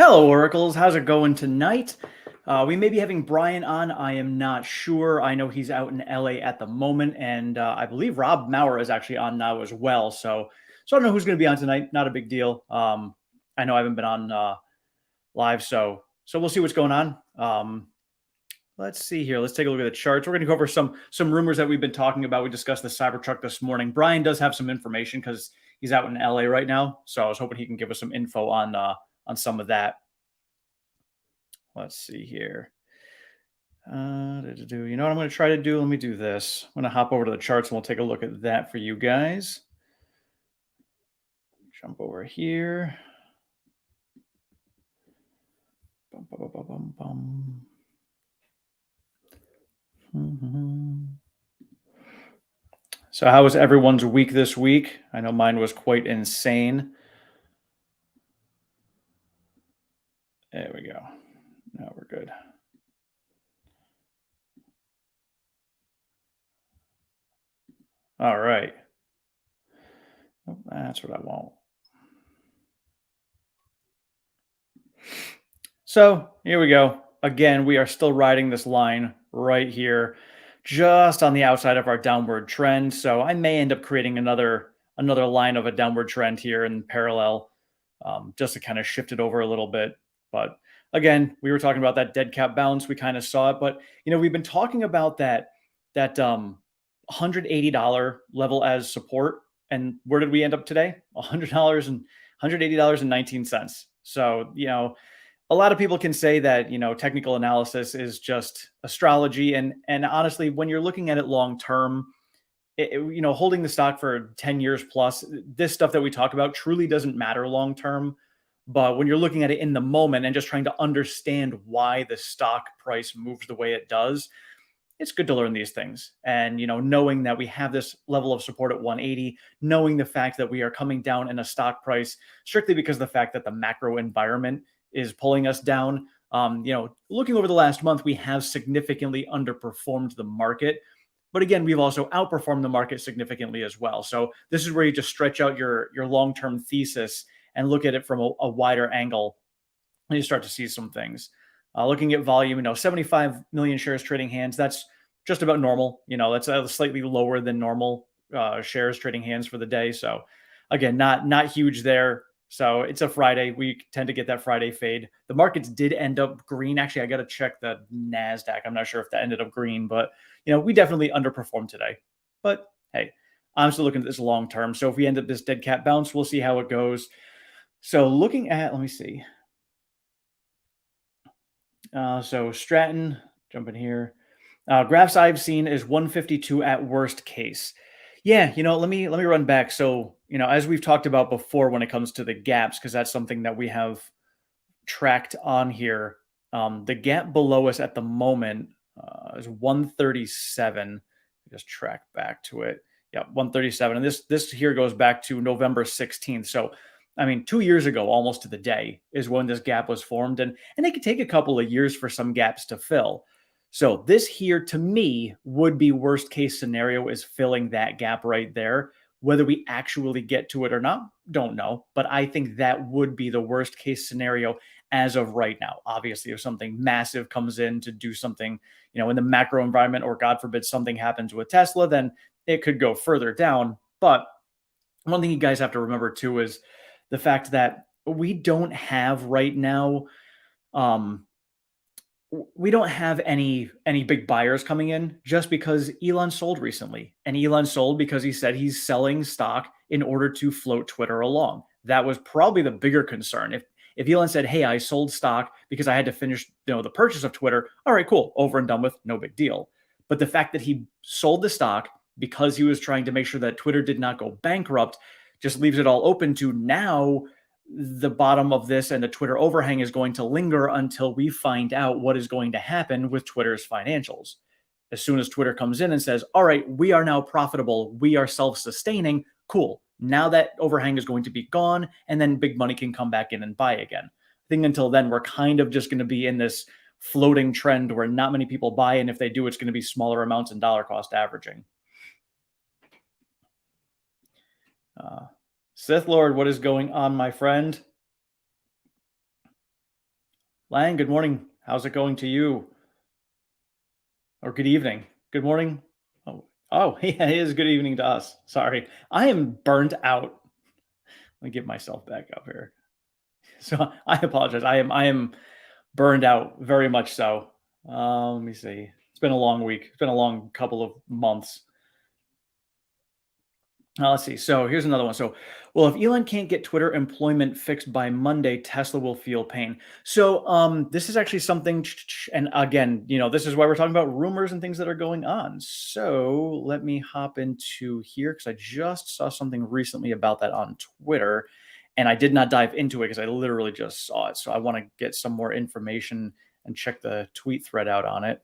Hello, Oracles. How's it going tonight? We may be having Brian on. I am not sure. I know he's out in LA at the moment, and I believe Rob Maurer is actually on now as well. So I don't know who's going to be on tonight. Not a big deal. I know I haven't been on live, so we'll see what's going on. Let's see here. Let's take a look at the charts. We're going to go over some rumors that we've been talking about. We discussed the Cybertruck this morning. Brian does have some information because he's out in LA right now, so I was hoping he can give us some info on some of that. Let's see here. You know what I'm going to try to do? Let me do this. I'm going to hop over to the charts and we'll take a look at that for you guys. Jump over here. Bum, bum, bum, bum, bum. So how was everyone's week this week? I know mine was quite insane. There we go. Now we're good. All right. Oh, that's what I want. So here we go. Again, we are still riding this line right here, just on the outside of our downward trend. So I may end up creating another line of a downward trend here in parallel, just to kind of shift it over a little bit. But again, we were talking about that dead cat bounce. We kind of saw it, but we've been talking about that $180 level as support. And where did we end up today? $100 and $180.19. So, a lot of people can say that, technical analysis is just astrology. And honestly, when you're looking at it long term, holding the stock for 10 years plus, this stuff that we talk about truly doesn't matter long term. But when you're looking at it in the moment and just trying to understand why the stock price moves the way it does, it's good to learn these things. And, knowing that we have this level of support at 180, knowing the fact that we are coming down in a stock price strictly because of the fact that the macro environment is pulling us down. Looking over the last month, we have significantly underperformed the market. But again, we've also outperformed the market significantly as well. So this is where you just stretch out your long-term thesis and look at it from a wider angle, and you start to see some things. Looking at volume, 75 million shares trading hands. That's just about normal. That's slightly lower than normal shares trading hands for the day. So again, not huge there. So it's a Friday. We tend to get that Friday fade. The markets did end up green. Actually, I got to check the NASDAQ. I'm not sure if that ended up green, but we definitely underperformed today. But hey, I'm still looking at this long term. So if we end up this dead cat bounce, we'll see how it goes. So looking at, let me see. So Stratton, jump in here. Graphs I've seen is 152 at worst case. Yeah, let me run back. So, as we've talked about before when it comes to the gaps, because that's something that we have tracked on here. The gap below us at the moment is 137. Just track back to it. Yeah, 137. And this here goes back to November 16th. So 2 years ago, almost to the day, is when this gap was formed. And it could take a couple of years for some gaps to fill. So this here, to me, would be worst case scenario is filling that gap right there. Whether we actually get to it or not, don't know. But I think that would be the worst case scenario as of right now. Obviously, if something massive comes in to do something, in the macro environment, or God forbid something happens with Tesla, then it could go further down. But one thing you guys have to remember too is the fact that we don't have right now, we don't have any big buyers coming in just because Elon sold recently. And Elon sold because he said he's selling stock in order to float Twitter along. That was probably the bigger concern. If Elon said, hey, I sold stock because I had to finish the purchase of Twitter, all right, cool, over and done with, no big deal. But the fact that he sold the stock because he was trying to make sure that Twitter did not go bankrupt just leaves it all open to now the bottom of this, and the Twitter overhang is going to linger until we find out what is going to happen with Twitter's financials. As soon as Twitter comes in and says, all right, we are now profitable, we are self-sustaining, cool. Now that overhang is going to be gone, and then big money can come back in and buy again. I think until then, we're kind of just going to be in this floating trend where not many people buy, and if they do, it's going to be smaller amounts in dollar cost averaging. Sith Lord, what is going on, my friend? Lang, good morning. How's it going to you? Or good evening? Good morning. Oh, yeah, it is good evening to us. Sorry. I am burnt out. Let me get myself back up here. So I apologize. I am burned out, very much so. Let me see. It's been a long week. It's been a long couple of months. Let's see. So here's another one. So, well, if Elon can't get Twitter employment fixed by Monday, Tesla will feel pain. So, this is actually something, and again, this is why we're talking about rumors and things that are going on. So, let me hop into here because I just saw something recently about that on Twitter, and I did not dive into it because I literally just saw it. So, I want to get some more information and check the tweet thread out on it.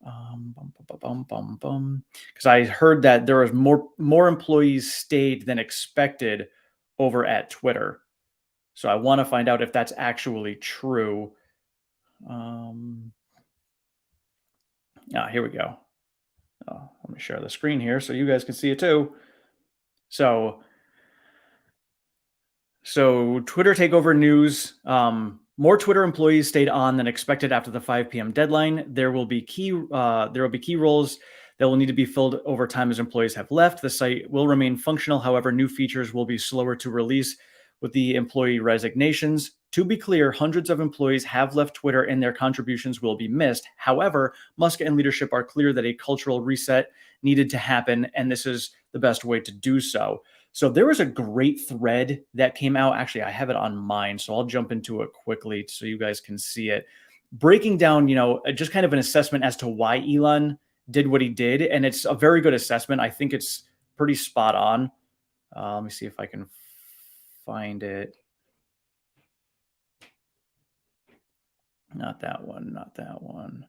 Because I heard that there was more employees stayed than expected over at Twitter. So I want to find out if that's actually true. Here we go. Let me share the screen here so you guys can see it too. So Twitter takeover news. More Twitter employees stayed on than expected after the 5 p.m. deadline. There will be key roles that will need to be filled over time as employees have left. The site will remain functional. However, new features will be slower to release with the employee resignations. To be clear, hundreds of employees have left Twitter and their contributions will be missed. However, Musk and leadership are clear that a cultural reset needed to happen, and this is the best way to do so. So there was a great thread that came out. Actually, I have it on mine, so I'll jump into it quickly so you guys can see it. Breaking down, just kind of an assessment as to why Elon did what he did, and it's a very good assessment. I think it's pretty spot on. Let me see if I can find it. Not that one. Not that one.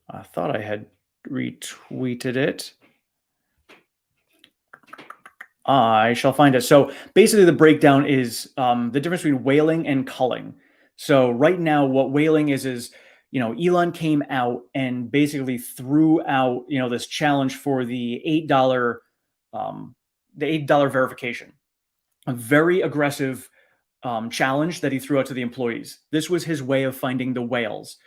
I thought I had retweeted it. I shall find it. So basically, the breakdown is the difference between whaling and culling. So right now, what whaling is Elon came out and basically threw out this challenge for the $8 verification, a very aggressive challenge that he threw out to the employees. This was his way of finding the whales.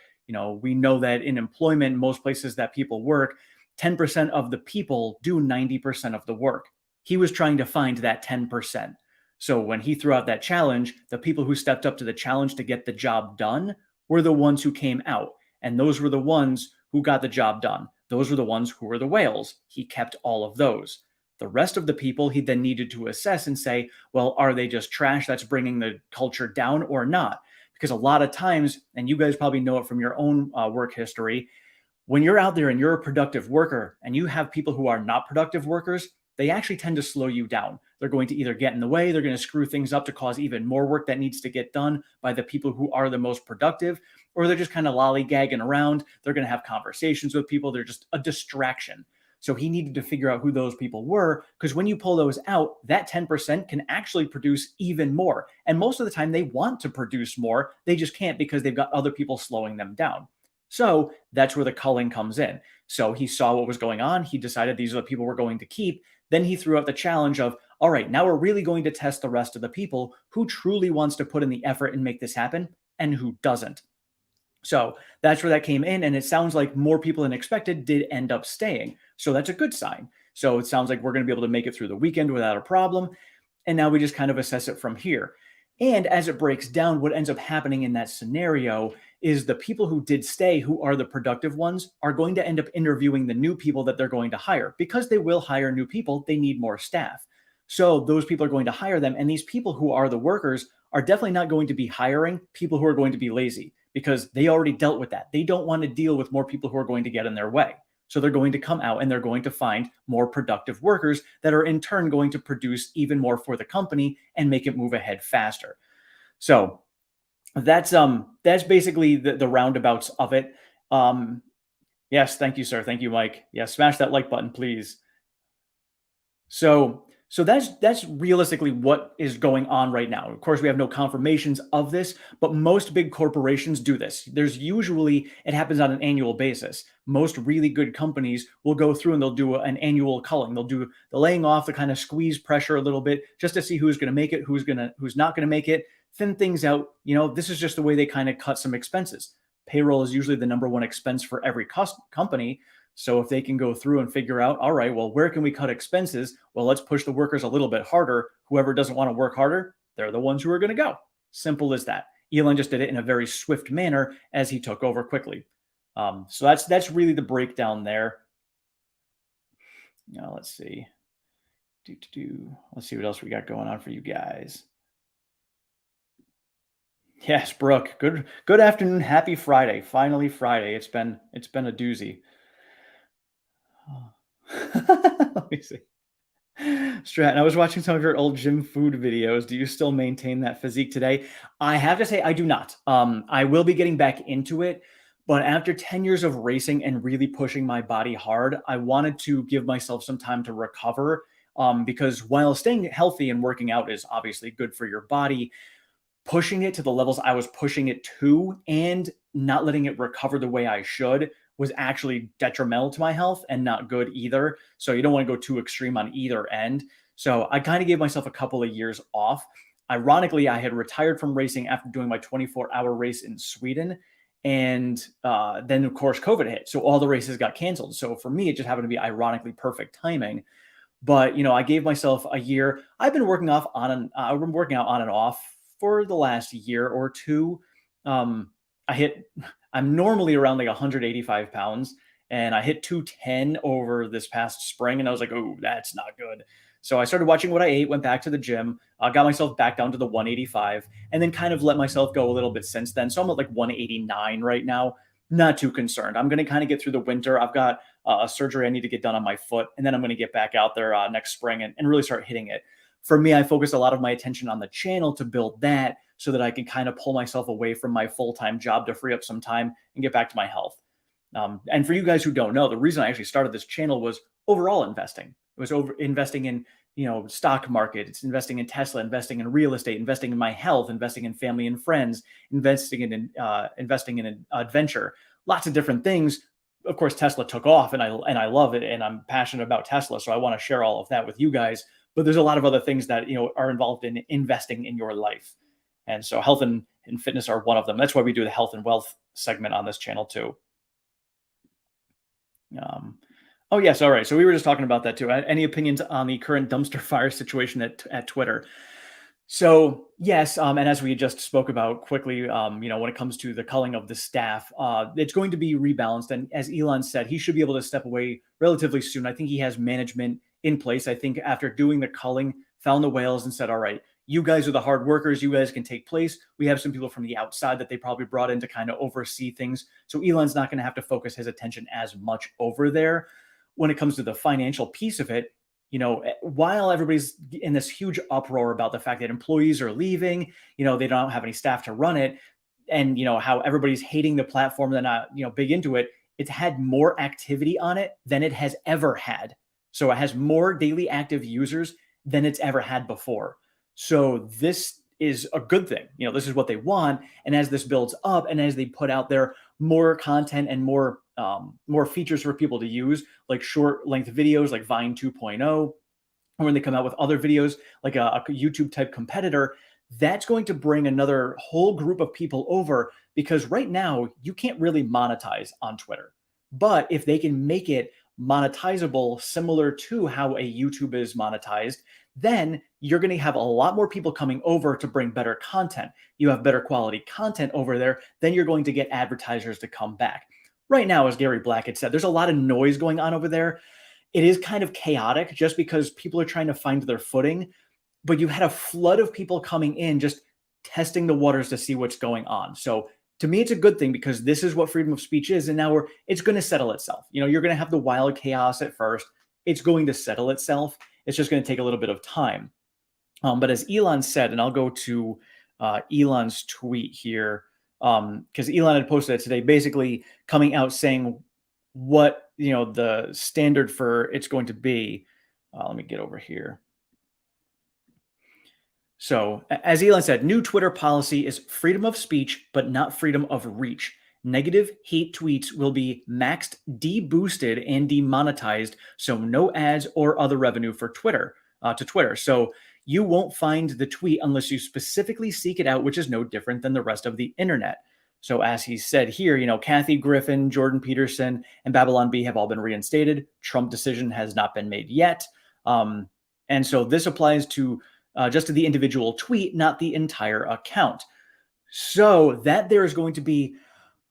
We know that in employment, most places that people work, 10% of the people do 90% of the work. He was trying to find that 10%. So when he threw out that challenge, the people who stepped up to the challenge to get the job done were the ones who came out. And those were the ones who got the job done. Those were the ones who were the whales. He kept all of those. The rest of the people he then needed to assess and say, well, are they just trash that's bringing the culture down or not? Because a lot of times, and you guys probably know it from your own work history, when you're out there and you're a productive worker and you have people who are not productive workers, they actually tend to slow you down. They're going to either get in the way, they're going to screw things up to cause even more work that needs to get done by the people who are the most productive, or they're just kind of lollygagging around. They're going to have conversations with people. They're just a distraction. So he needed to figure out who those people were, because when you pull those out, that 10% can actually produce even more. And most of the time they want to produce more. They just can't because they've got other people slowing them down. So that's where the culling comes in. So he saw what was going on. He decided these are the people we're going to keep. Then he threw out the challenge of, all right, now we're really going to test the rest of the people who truly wants to put in the effort and make this happen and who doesn't. So that's where that came in. And it sounds like more people than expected did end up staying. So that's a good sign. So it sounds like we're going to be able to make it through the weekend without a problem. And now we just kind of assess it from here. And as it breaks down, what ends up happening in that scenario is the people who did stay, who are the productive ones, are going to end up interviewing the new people that they're going to hire. Because they will hire new people, they need more staff. So those people are going to hire them. And these people who are the workers are definitely not going to be hiring people who are going to be lazy, because they already dealt with that. They don't want to deal with more people who are going to get in their way. So they're going to come out and they're going to find more productive workers that are in turn going to produce even more for the company and make it move ahead faster. So that's basically the roundabouts of it. Yes, thank you, sir. Thank you, Mike. Yeah, smash that like button, please. So So that's realistically what is going on right now. Of course, we have no confirmations of this, but most big corporations do this. There's usually it happens on an annual basis. Most really good companies will go through and they'll do an annual culling. They'll do the laying off, the kind of squeeze pressure a little bit just to see who's going to make it, who's not going to make it, thin things out. This is just the way they kind of cut some expenses. Payroll is usually the number one expense for every company. So if they can go through and figure out, all right, well, where can we cut expenses? Well, let's push the workers a little bit harder. Whoever doesn't want to work harder, they're the ones who are going to go. Simple as that. Elon just did it in a very swift manner as he took over quickly. So that's really the breakdown there. Now let's see. Let's see what else we got going on for you guys. Yes, Brooke. Good afternoon. Happy Friday. Finally Friday. It's been a doozy. Let me see. Stratton, I was watching some of your old gym food videos. Do you still maintain that physique today? I have to say I do not. I will be getting back into it, but after 10 years of racing and really pushing my body hard, I wanted to give myself some time to recover. Because while staying healthy and working out is obviously good for your body, pushing it to the levels I was pushing it to and not letting it recover the way I should was actually detrimental to my health and not good either. So you don't want to go too extreme on either end. So I kind of gave myself a couple of years off. Ironically, I had retired from racing after doing my 24-hour race in Sweden. And then, of course, COVID hit. So all the races got canceled. So for me, it just happened to be ironically perfect timing. But, I gave myself a year. I've been working out on and off for the last year or two. I'm normally around like 185 pounds, and I hit 210 over this past spring, and I was like, oh, that's not good. So I started watching what I ate, went back to the gym, got myself back down to the 185, and then kind of let myself go a little bit since then. So I'm at like 189 right now. Not too concerned. I'm going to kind of get through the winter. I've got a surgery I need to get done on my foot, and then I'm going to get back out there next spring and really start hitting it. For me, I focus a lot of my attention on the channel to build that so that I can kind of pull myself away from my full-time job to free up some time and get back to my health. And for you guys who don't know, the reason I actually started this channel was overall investing. It was investing in, stock market. It's investing in Tesla, investing in real estate, investing in my health, investing in family and friends, investing in an adventure, lots of different things. Of course, Tesla took off and I love it and I'm passionate about Tesla. So I want to share all of that with you guys. But there's a lot of other things that, are involved in investing in your life. And so health and fitness are one of them. That's why we do the health and wealth segment on this channel too. Oh, yes. All right. So we were just talking about that too. Any opinions on the current dumpster fire situation at Twitter? So yes, and as we just spoke about quickly, when it comes to the culling of the staff, it's going to be rebalanced. And as Elon said, he should be able to step away relatively soon. I think he has management in place. I think after doing the culling, found the whales and said, all right, you guys are the hard workers. You guys can take place. We have some people from the outside that they probably brought in to kind of oversee things. So Elon's not going to have to focus his attention as much over there. When it comes to the financial piece of it, while everybody's in this huge uproar about the fact that employees are leaving, they don't have any staff to run it, and how everybody's hating the platform, they're not big into it. It's had more activity on it than it has ever had. So it has more daily active users than it's ever had before. So this is a good thing. This is what they want. And as this builds up and as they put out there more content and more features for people to use, like short length videos like Vine 2.0, or when they come out with other videos like a YouTube type competitor, that's going to bring another whole group of people over, because right now you can't really monetize on Twitter. But if they can make it monetizable similar to how a YouTube is monetized, then you're going to have a lot more people coming over to bring better content. You have better quality content over there, then you're going to get advertisers to come back. Right now, as Gary Black had said, there's a lot of noise going on over there. It is kind of chaotic just because people are trying to find their footing, but you had a flood of people coming in just testing the waters to see what's going on. So to me, it's a good thing because this is what freedom of speech is. And now it's going to settle itself. You're going to have the wild chaos at first. It's going to settle itself. It's just going to take a little bit of time. But as Elon said, and I'll go to Elon's tweet here, because Elon had posted it today, basically coming out saying what the standard for it's going to be. Let me get over here. So, as Elon said, new Twitter policy is freedom of speech, but not freedom of reach. Negative hate tweets will be maxed, deboosted, and demonetized, so no ads or other revenue for Twitter to Twitter. So you won't find the tweet unless you specifically seek it out, which is no different than the rest of the internet. So as he said here, Kathy Griffin, Jordan Peterson, and Babylon Bee have all been reinstated. Trump decision has not been made yet. And so this applies to just to the individual tweet, not the entire account. So that there is going to be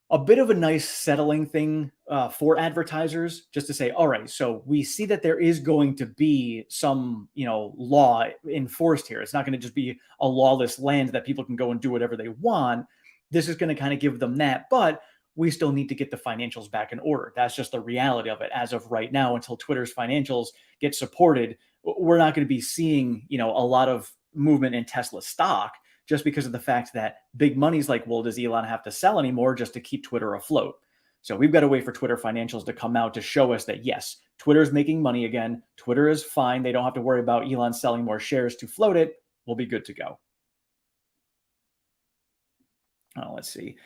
a bit of a nice settling thing for advertisers, just to say, all right, so we see that there is going to be some, law enforced here. It's not going to just be a lawless land that people can go and do whatever they want. This is going to kind of give them that, but we still need to get the financials back in order. That's just the reality of it. As of right now, until Twitter's financials get supported, we're not going to be seeing, a lot of movement in Tesla stock, just because of the fact that big money's like, well, does Elon have to sell anymore just to keep Twitter afloat? So we've got to wait for Twitter financials to come out to show us that, yes, Twitter is making money again. Twitter is fine. They don't have to worry about Elon selling more shares to float it. We'll be good to go. Let's see.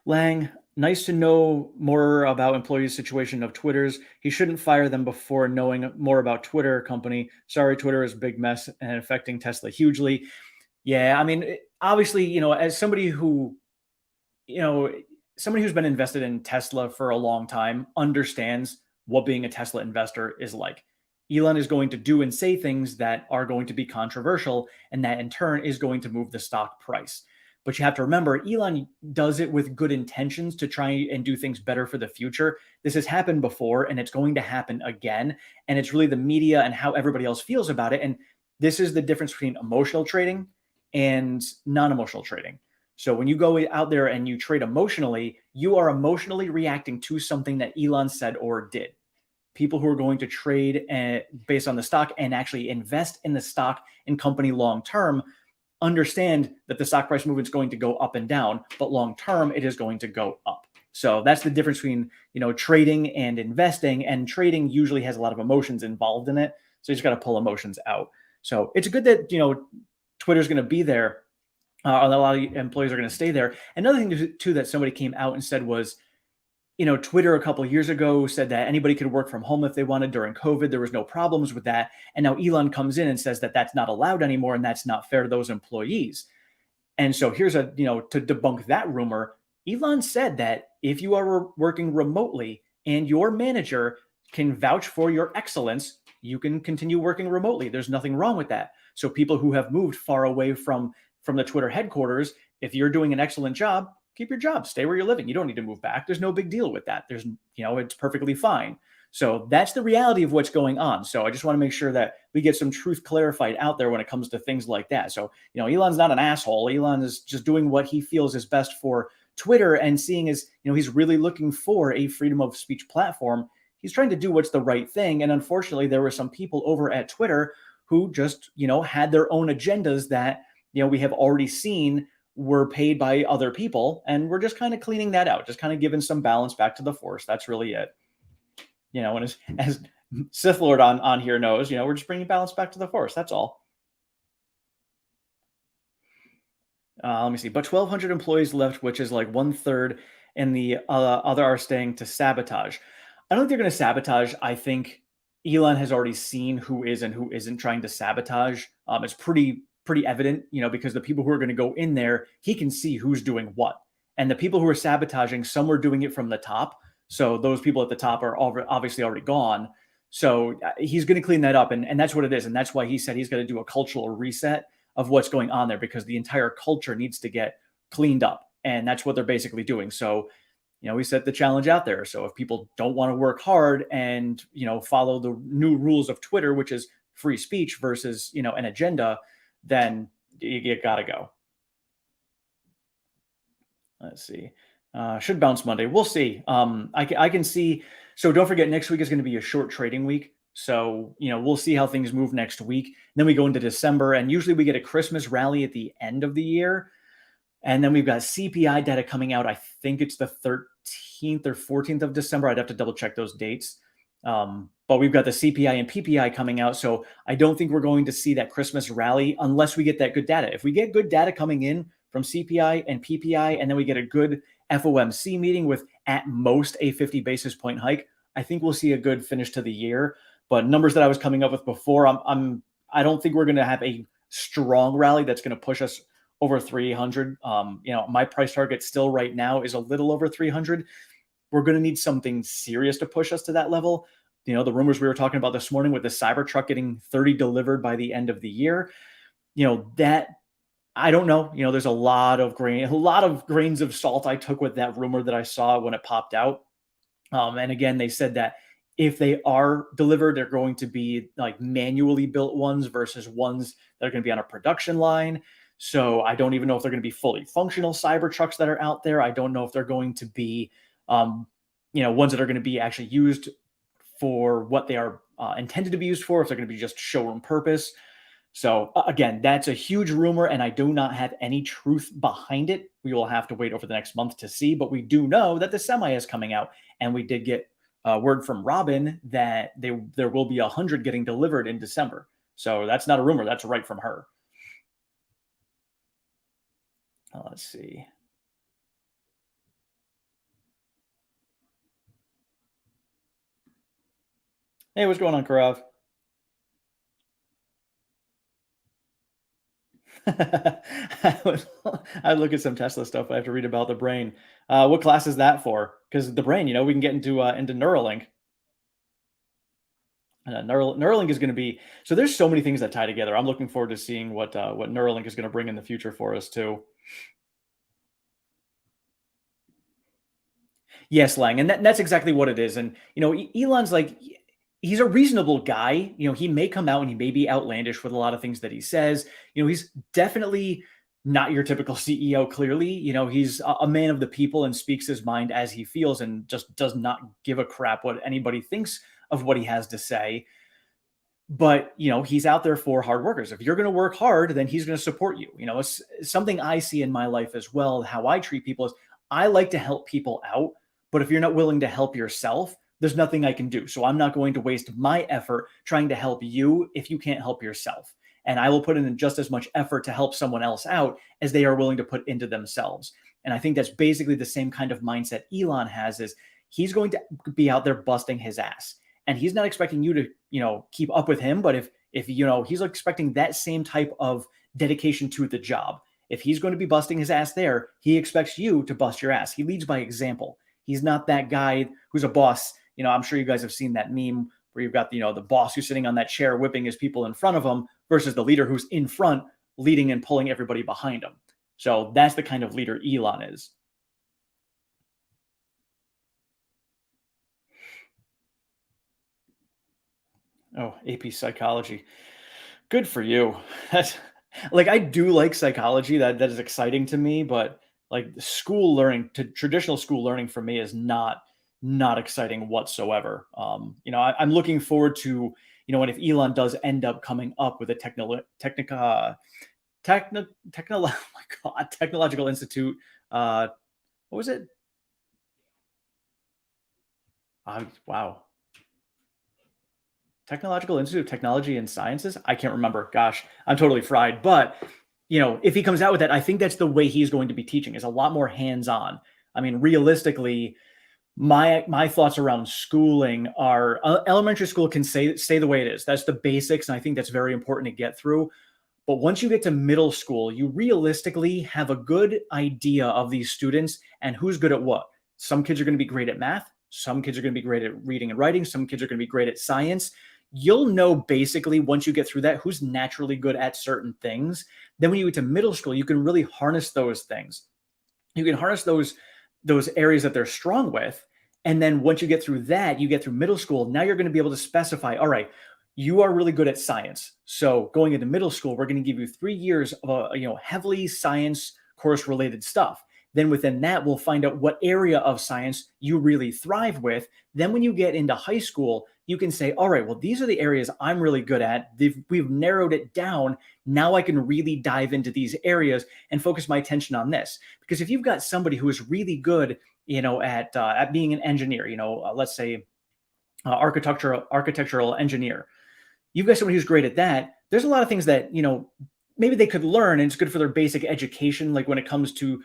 Lang, nice to know more about employees' situation of Twitter's. He shouldn't fire them before knowing more about Twitter company. Sorry, Twitter is a big mess and affecting Tesla hugely. Yeah, I mean, obviously, as somebody who's been invested in Tesla for a long time understands what being a Tesla investor is like. Elon is going to do and say things that are going to be controversial, and that in turn is going to move the stock price. But you have to remember, Elon does it with good intentions to try and do things better for the future. This has happened before, and it's going to happen again. And it's really the media and how everybody else feels about it. And this is the difference between emotional trading and non-emotional trading. So when you go out there and you trade emotionally, you are emotionally reacting to something that Elon said or did. People who are going to trade based on the stock and actually invest in the stock and company long term understand that the stock price movement is going to go up and down, but long term it is going to go up. So that's the difference between trading and investing. And trading usually has a lot of emotions involved in it, so you just got to pull emotions out. So it's good that Twitter's going to be there. A lot of employees are going to stay there. Another thing too that somebody came out and said was, Twitter a couple of years ago said that anybody could work from home if they wanted during COVID. There was no problems with that. And now Elon comes in and says that that's not allowed anymore, and that's not fair to those employees. And so here's to debunk that rumor. Elon said that if you are working remotely and your manager can vouch for your excellence, you can continue working remotely. There's nothing wrong with that. So people who have moved far away from the Twitter headquarters, if you're doing an excellent job, keep your job, stay where you're living. You don't need to move back. There's no big deal with that. It's perfectly fine. So that's the reality of what's going on. So I just want to make sure that we get some truth clarified out there when it comes to things like that. So, Elon's not an asshole. Elon is just doing what he feels is best for Twitter, and seeing as, he's really looking for a freedom of speech platform. He's trying to do what's the right thing. And unfortunately, there were some people over at Twitter who just, had their own agendas that, we have already seen were paid by other people. And we're just kind of cleaning that out, just kind of giving some balance back to the force. That's really it. And as Sith Lord on here knows, we're just bringing balance back to the force. That's all. Let me see. But 1,200 employees left, which is like 1/3, and the other are staying to sabotage. I don't think they're going to sabotage. I think Elon has already seen who is and who isn't trying to sabotage. It's pretty evident, because the people who are going to go in there, he can see who's doing what. And the people who are sabotaging, some were doing it from the top. So those people at the top are obviously already gone. So he's going to clean that up. And that's what it is. And that's why he said he's going to do a cultural reset of what's going on there, because the entire culture needs to get cleaned up. And that's what they're basically doing. So, we set the challenge out there. So if people don't want to work hard and, follow the new rules of Twitter, which is free speech versus, an agenda, then you got to go. Let's see. Should bounce Monday. We'll see. I can see. So don't forget, next week is going to be a short trading week. So, we'll see how things move next week. Then we go into December, and usually we get a Christmas rally at the end of the year. And then we've got CPI data coming out. I think it's the 13th or 14th of December. I'd have to double check those dates. But we've got the CPI and PPI coming out. So I don't think we're going to see that Christmas rally unless we get that good data. If we get good data coming in from CPI and PPI, and then we get a good FOMC meeting with at most a 50 basis point hike, I think we'll see a good finish to the year. But numbers that I was coming up with before, I don't think we're going to have a strong rally that's going to push us over 300. My price target still right now is a little over 300. We're going to need something serious to push us to that level. The rumors we were talking about this morning with the Cybertruck getting 30 delivered by the end of the year, that I don't know. There's a lot of grains of salt I took with that rumor that I saw when it popped out. And again, they said that if they are delivered, they're going to be like manually built ones versus ones that are going to be on a production line. So I don't even know if they're going to be fully functional Cybertrucks that are out there. I don't know if they're going to be, ones that are going to be actually used for what they are intended to be used for, if they're going to be just showroom purpose. So again, that's a huge rumor, and I do not have any truth behind it. We will have to wait over the next month to see, but we do know that the Semi is coming out, and we did get word from Robin that there will be 100 getting delivered in December. So that's not a rumor, that's right from her. Let's see. Hey, what's going on, Karav? I look at some Tesla stuff. I have to read about the brain. What class is that for? Because the brain, we can get into Neuralink. Neuralink is going to be, so there's so many things that tie together. I'm looking forward to seeing what Neuralink is going to bring in the future for us too. Yes, Lang, and that's exactly what it is. And Elon's like, he's a reasonable guy. He may come out and he may be outlandish with a lot of things that he says. He's definitely not your typical CEO. Clearly, he's a man of the people and speaks his mind as he feels, and just does not give a crap what anybody thinks of what he has to say. But he's out there for hard workers. If you're going to work hard, then he's going to support you. It's something I see in my life as well. How I treat people is I like to help people out, but if you're not willing to help yourself, there's nothing I can do. So I'm not going to waste my effort trying to help you if you can't help yourself. And I will put in just as much effort to help someone else out as they are willing to put into themselves. And I think that's basically the same kind of mindset Elon has. Is he's going to be out there busting his ass. And he's not expecting you to, keep up with him. But if he's expecting that same type of dedication to the job. If he's going to be busting his ass there, he expects you to bust your ass. He leads by example. He's not that guy who's a boss. I'm sure you guys have seen that meme where you've got, the boss who's sitting on that chair whipping his people in front of him versus the leader who's in front leading and pulling everybody behind him. So that's the kind of leader Elon is. Oh, AP psychology. Good for you. That's like, I do like psychology. That is exciting to me, but like school learning, traditional school learning for me is not exciting whatsoever. I'm looking forward to, when if Elon does end up coming up with a oh my God, technological institute. What was it? Wow. Technological Institute of Technology and Sciences. I can't remember. Gosh, I'm totally fried. But if he comes out with that, I think that's the way he's going to be teaching. Is a lot more hands-on. I mean, realistically, my thoughts around schooling are elementary school can stay the way it is. That's the basics, and I think that's very important to get through. But once you get to middle school, you realistically have a good idea of these students and who's good at what. Some kids are going to be great at math. Some kids are going to be great at reading and writing. Some kids are going to be great at science. You'll know basically once you get through that who's naturally good at certain things. Then when you get to middle school, you can really harness those things. You can harness those areas that they're strong with. And then once you get through that, you get through middle school. Now you're going to be able to specify, all right, you are really good at science. So going into middle school, we're going to give you 3 years of heavily science course related stuff. Then within that, we'll find out what area of science you really thrive with. Then when you get into high school, you can say, all right, well, these are the areas I'm really good at. We've narrowed it down. Now I can really dive into these areas and focus my attention on this. Because if you've got somebody who is really good, at being an engineer, let's say architectural engineer. You've got somebody who's great at that. There's a lot of things that, maybe they could learn, and it's good for their basic education, like when it comes to,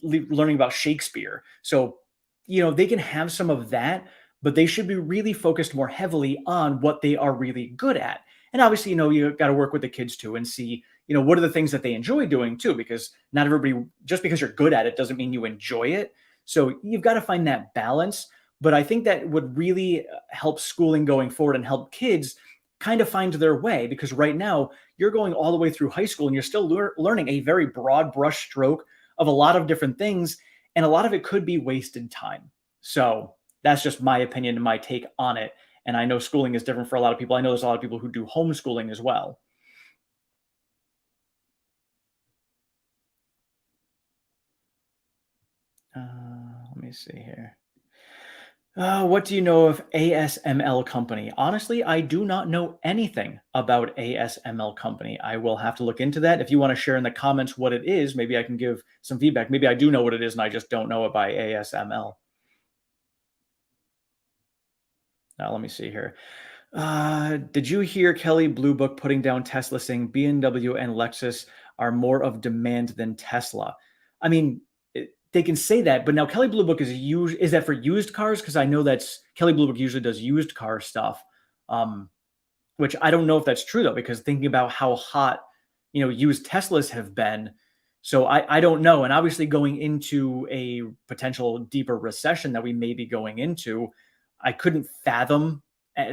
learning about Shakespeare. So, they can have some of that, but they should be really focused more heavily on what they are really good at. And obviously, you got to work with the kids too and see, what are the things that they enjoy doing too, because not everybody, just because you're good at it doesn't mean you enjoy it. So you've got to find that balance. But I think that would really help schooling going forward and help kids kind of find their way, because right now you're going all the way through high school and you're still learning a very broad brush stroke of a lot of different things, and a lot of it could be wasted time. So that's just my opinion and my take on it. And I know schooling is different for a lot of people. I know there's a lot of people who do homeschooling as well. Let me see here. What do you know of ASML Company? Honestly, I do not know anything about ASML Company. I will have to look into that. If you want to share in the comments what it is, maybe I can give some feedback. Maybe I do know what it is and I just don't know it by ASML. Now, let me see here. Did you hear Kelly Blue Book putting down Tesla, saying BMW and Lexus are more of demand than Tesla? I mean, they can say that, but now Kelly Blue Book is that for used cars? Because I know that's Kelly Blue Book usually does used car stuff, which I don't know if that's true though, because thinking about how hot used Teslas have been, so I don't know. And obviously, going into a potential deeper recession that we may be going into, I couldn't fathom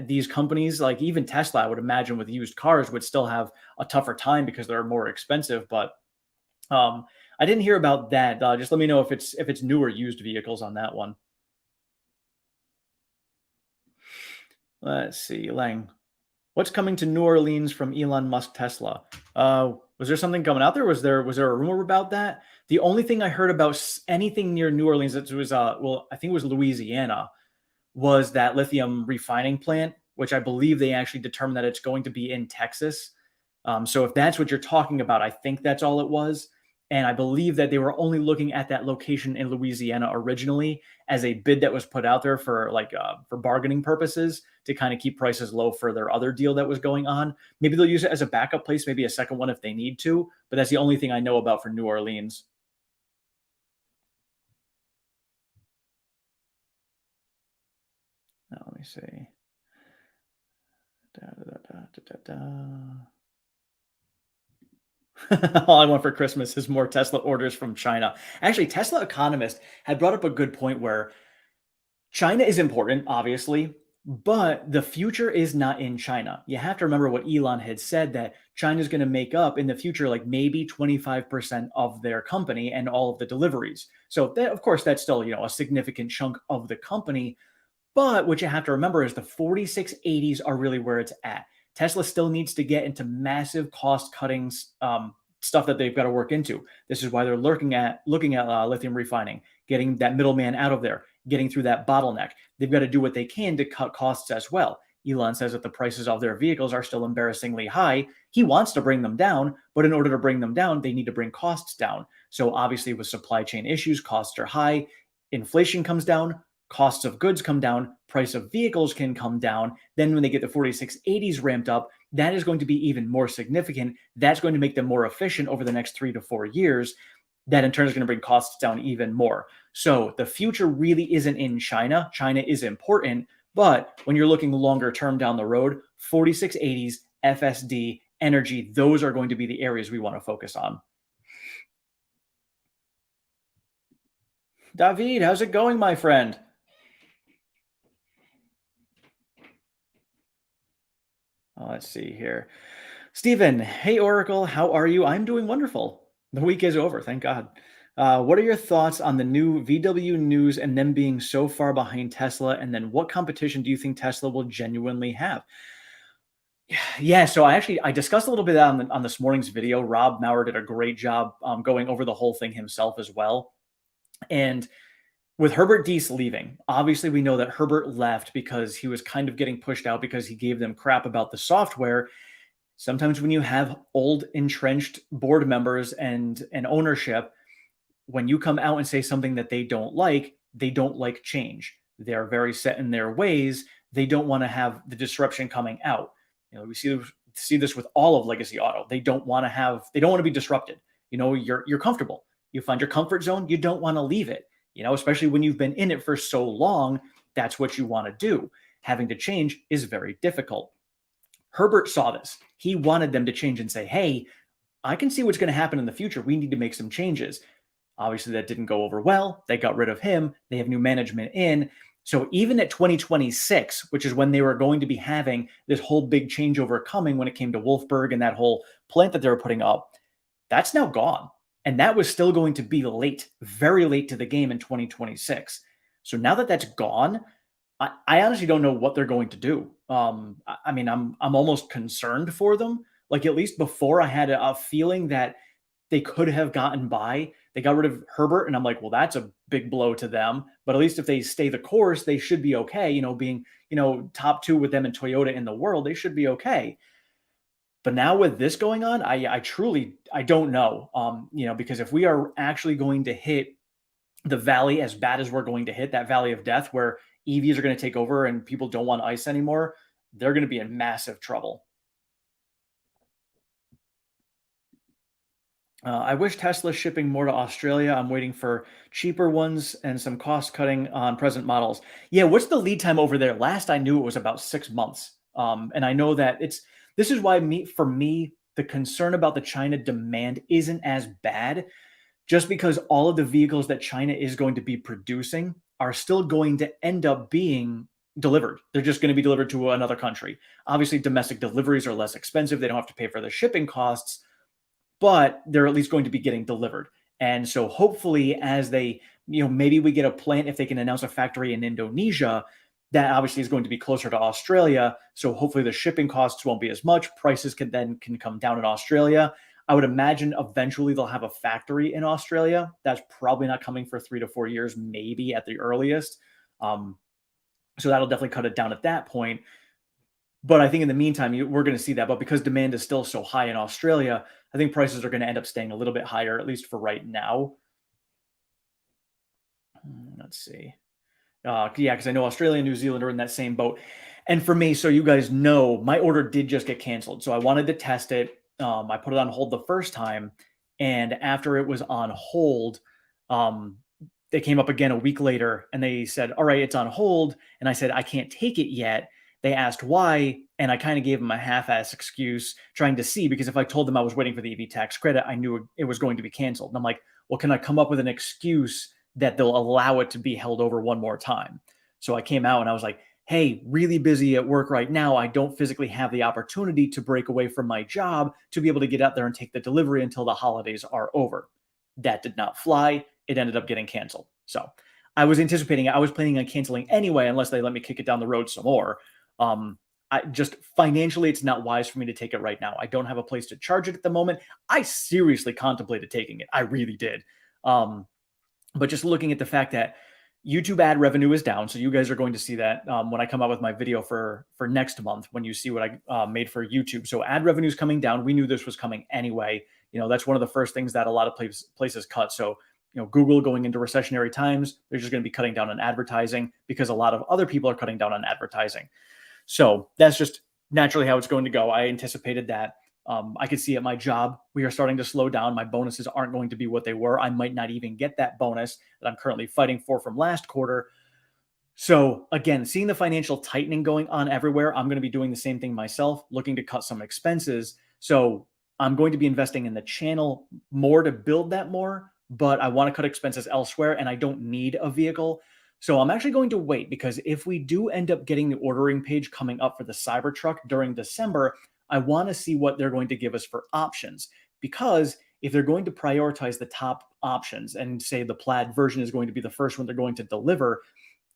these companies, like even Tesla, I would imagine with used cars would still have a tougher time because they're more expensive. But I didn't hear about that. Just let me know if it's new or used vehicles on that one. Let's see, Lang. What's coming to New Orleans from Elon Musk Tesla? Was there something coming out there? Was there a rumor about that? The only thing I heard about anything near New Orleans, it was well, I think it was Louisiana, was that lithium refining plant, which I believe they actually determined that it's going to be in Texas. So if that's what you're talking about, I think that's all it was. And I believe that they were only looking at that location in Louisiana originally as a bid that was put out there for for bargaining purposes to kind of keep prices low for their other deal that was going on. Maybe they'll use it as a backup place, maybe a second one if they need to. But that's the only thing I know about for New Orleans. Now, let me see. Da, da, da, All I want for Christmas is more Tesla orders from China. Actually, Tesla Economist had brought up a good point where China is important, obviously, but the future is not in China. You have to remember what Elon had said, that China is going to make up in the future, like maybe 25% of their company and all of the deliveries. So that, of course, that's still, a significant chunk of the company. But what you have to remember is the 4680s are really where it's at. Tesla still needs to get into massive cost cutting stuff that they've got to work into. This is why they're looking at lithium refining, getting that middleman out of there, getting through that bottleneck. They've got to do what they can to cut costs as well. Elon says that the prices of their vehicles are still embarrassingly high. He wants to bring them down, but in order to bring them down, they need to bring costs down. So obviously, with supply chain issues, costs are high. Inflation comes down, costs of goods come down, price of vehicles can come down. Then when they get the 4680s ramped up, that is going to be even more significant. That's going to make them more efficient over the next 3 to 4 years. That in turn is going to bring costs down even more. So the future really isn't in China. China is important, but when you're looking longer term down the road, 4680s, FSD, energy, those are going to be the areas we want to focus on. David, how's it going, my friend? Let's see here. Stephen, hey Oracle, how are you? I'm doing wonderful. The week is over, thank God. What are your thoughts on the new VW news and them being so far behind Tesla? And then what competition do you think Tesla will genuinely have? Yeah, so I discussed a little bit on this morning's video. Rob Maurer did a great job going over the whole thing himself as well. And with Herbert Diess leaving, obviously we know that Herbert left because he was kind of getting pushed out because he gave them crap about the software. Sometimes when you have old entrenched board members and ownership, when you come out and say something that they don't like change. They're very set in their ways. they don't want to have the disruption coming out. We see this with all of legacy auto. They don't want to be disrupted. You're comfortable. You find your comfort zone. You don't want to leave it. Especially when you've been in it for so long, that's what you want to do. Having to change is very difficult. Herbert saw this. He wanted them to change and say, hey, I can see what's going to happen in the future. We need to make some changes. Obviously, that didn't go over well. They got rid of him. They have new management in. So even at 2026, which is when they were going to be having this whole big changeover coming when it came to Wolfsburg and that whole plant that they were putting up, that's now gone. And that was still going to be late, very late to the game in 2026. So now that that's gone, I honestly don't know what they're going to do. I mean, I'm almost concerned for them. Like, at least before, I had a feeling that they could have gotten by. They got rid of Herbert, and I'm like, well, that's a big blow to them. But at least if they stay the course, they should be okay. Being top 2 with them and Toyota in the world, they should be okay. But now with this going on, I truly don't know. Because if we are actually going to hit the valley as bad as we're going to hit, that valley of death where EVs are going to take over and people don't want ICE anymore, they're going to be in massive trouble. I wish Tesla's shipping more to Australia. I'm waiting for cheaper ones and some cost cutting on present models. Yeah, what's the lead time over there? Last I knew it was about 6 months. And I know that this is why for me, the concern about the China demand isn't as bad, just because all of the vehicles that China is going to be producing are still going to end up being delivered. They're just going to be delivered to another country. Obviously, domestic deliveries are less expensive. They don't have to pay for the shipping costs, but they're at least going to be getting delivered. And so hopefully, as they, maybe we get a plant, if they can announce a factory in Indonesia, that obviously is going to be closer to Australia. So hopefully the shipping costs won't be as much. Prices can come down in Australia. I would imagine eventually they'll have a factory in Australia. That's probably not coming for 3 to 4 years, maybe at the earliest. So that'll definitely cut it down at that point. But I think in the meantime, we're going to see that. But because demand is still so high in Australia, I think prices are going to end up staying a little bit higher, at least for right now. Let's see. Yeah, because I know Australia and New Zealand are in that same boat. And for me, so you guys know, my order did just get canceled. So I wanted to test it. I put it on hold the first time. And after it was on hold, they came up again a week later and they said, all right, it's on hold. And I said, I can't take it yet. They asked why, and I kind of gave them a half-ass excuse, trying to see, because if I told them I was waiting for the EV tax credit, I knew it was going to be canceled. And I'm like, well, can I come up with an excuse that they'll allow it to be held over one more time? So I came out and I was like, hey, really busy at work right now. I don't physically have the opportunity to break away from my job to be able to get out there and take the delivery until the holidays are over. That did not fly. It ended up getting canceled. So I was anticipating it. I was planning on canceling anyway, unless they let me kick it down the road some more. I just financially, it's not wise for me to take it right now. I don't have a place to charge it at the moment. I seriously contemplated taking it. I really did. But just looking at the fact that YouTube ad revenue is down. So you guys are going to see that when I come out with my video for next month, when you see what I made for YouTube. So ad revenue is coming down. We knew this was coming anyway. That's one of the first things that a lot of places cut. So, Google going into recessionary times, they're just going to be cutting down on advertising because a lot of other people are cutting down on advertising. So that's just naturally how it's going to go. I anticipated that. I could see at my job, we are starting to slow down. My bonuses aren't going to be what they were. I might not even get that bonus that I'm currently fighting for from last quarter. So again, seeing the financial tightening going on everywhere, I'm going to be doing the same thing myself, looking to cut some expenses. So I'm going to be investing in the channel more to build that more, but I want to cut expenses elsewhere and I don't need a vehicle. So I'm actually going to wait, because if we do end up getting the ordering page coming up for the Cybertruck during December, I want to see what they're going to give us for options, because if they're going to prioritize the top options and say the plaid version is going to be the first one they're going to deliver,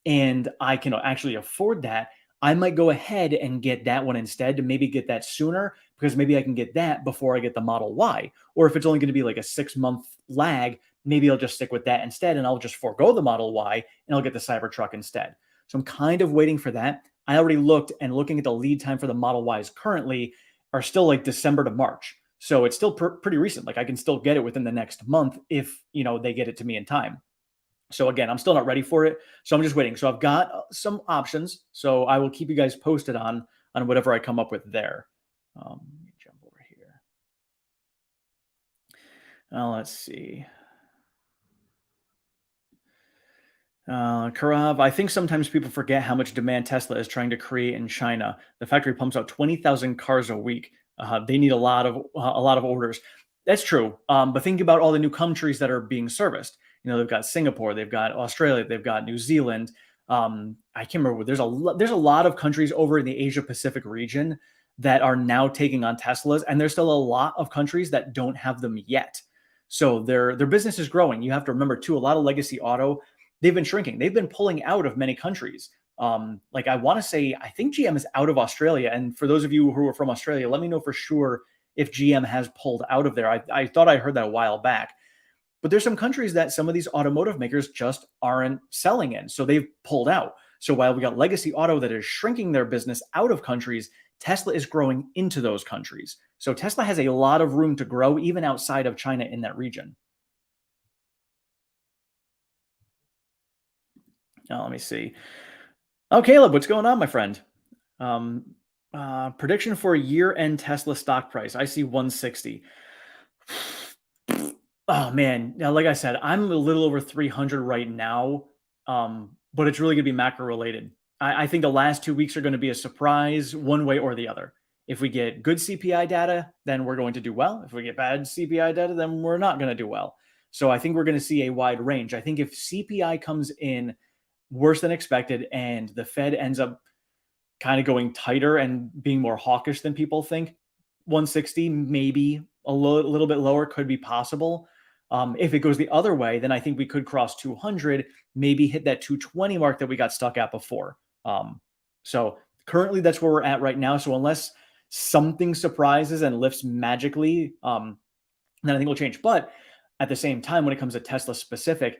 and I can actually afford that, I might go ahead and get that one instead, to maybe get that sooner, because maybe I can get that before I get the Model Y. Or if it's only going to be like a 6-month lag, maybe I'll just stick with that instead, and I'll just forego the Model Y and I'll get the Cybertruck instead. So I'm kind of waiting for that. I already looked, and looking at the lead time for the Model Ys currently are still like December to March. So it's still pretty recent. Like, I can still get it within the next month if, they get it to me in time. So again, I'm still not ready for it. So I'm just waiting. So I've got some options. So I will keep you guys posted on whatever I come up with there. Let me jump over here. Let's see. Karav, I think sometimes people forget how much demand Tesla is trying to create in China. The factory pumps out 20,000 cars a week. They need a lot of orders. That's true. But think about all the new countries that are being serviced. You know, they've got Singapore, they've got Australia, they've got New Zealand. I can't remember. There's a lot of countries over in the Asia Pacific region that are now taking on Teslas, and there's still a lot of countries that don't have them yet. So their business is growing. You have to remember too, a lot of legacy auto, they've been shrinking. They've been pulling out of many countries. Like I want to say, I think GM is out of Australia. And for those of you who are from Australia, let me know for sure if GM has pulled out of there. I thought I heard that a while back. But there's some countries that some of these automotive makers just aren't selling in. So they've pulled out. So while we got legacy auto that is shrinking their business out of countries, Tesla is growing into those countries. So Tesla has a lot of room to grow even outside of China in that region. Now, let me see. Oh, Caleb, what's going on, my friend? Prediction for year-end Tesla stock price. I see 160. Oh man, now like I said, I'm a little over 300 right now, but it's really going to be macro related. I think the last 2 weeks are going to be a surprise one way or the other. If we get good CPI data, then we're going to do well. If we get bad CPI data, then we're not going to do well. So I think we're going to see a wide range. I think if CPI comes in worse than expected and the Fed ends up kind of going tighter and being more hawkish than people think, 160, maybe a little bit lower could be possible. If it goes the other way, then I think we could cross 200, maybe hit that 220 mark that we got stuck at before. So currently that's where we're at right now. So unless something surprises and lifts magically, then I think we'll change. But at the same time, when it comes to Tesla specific,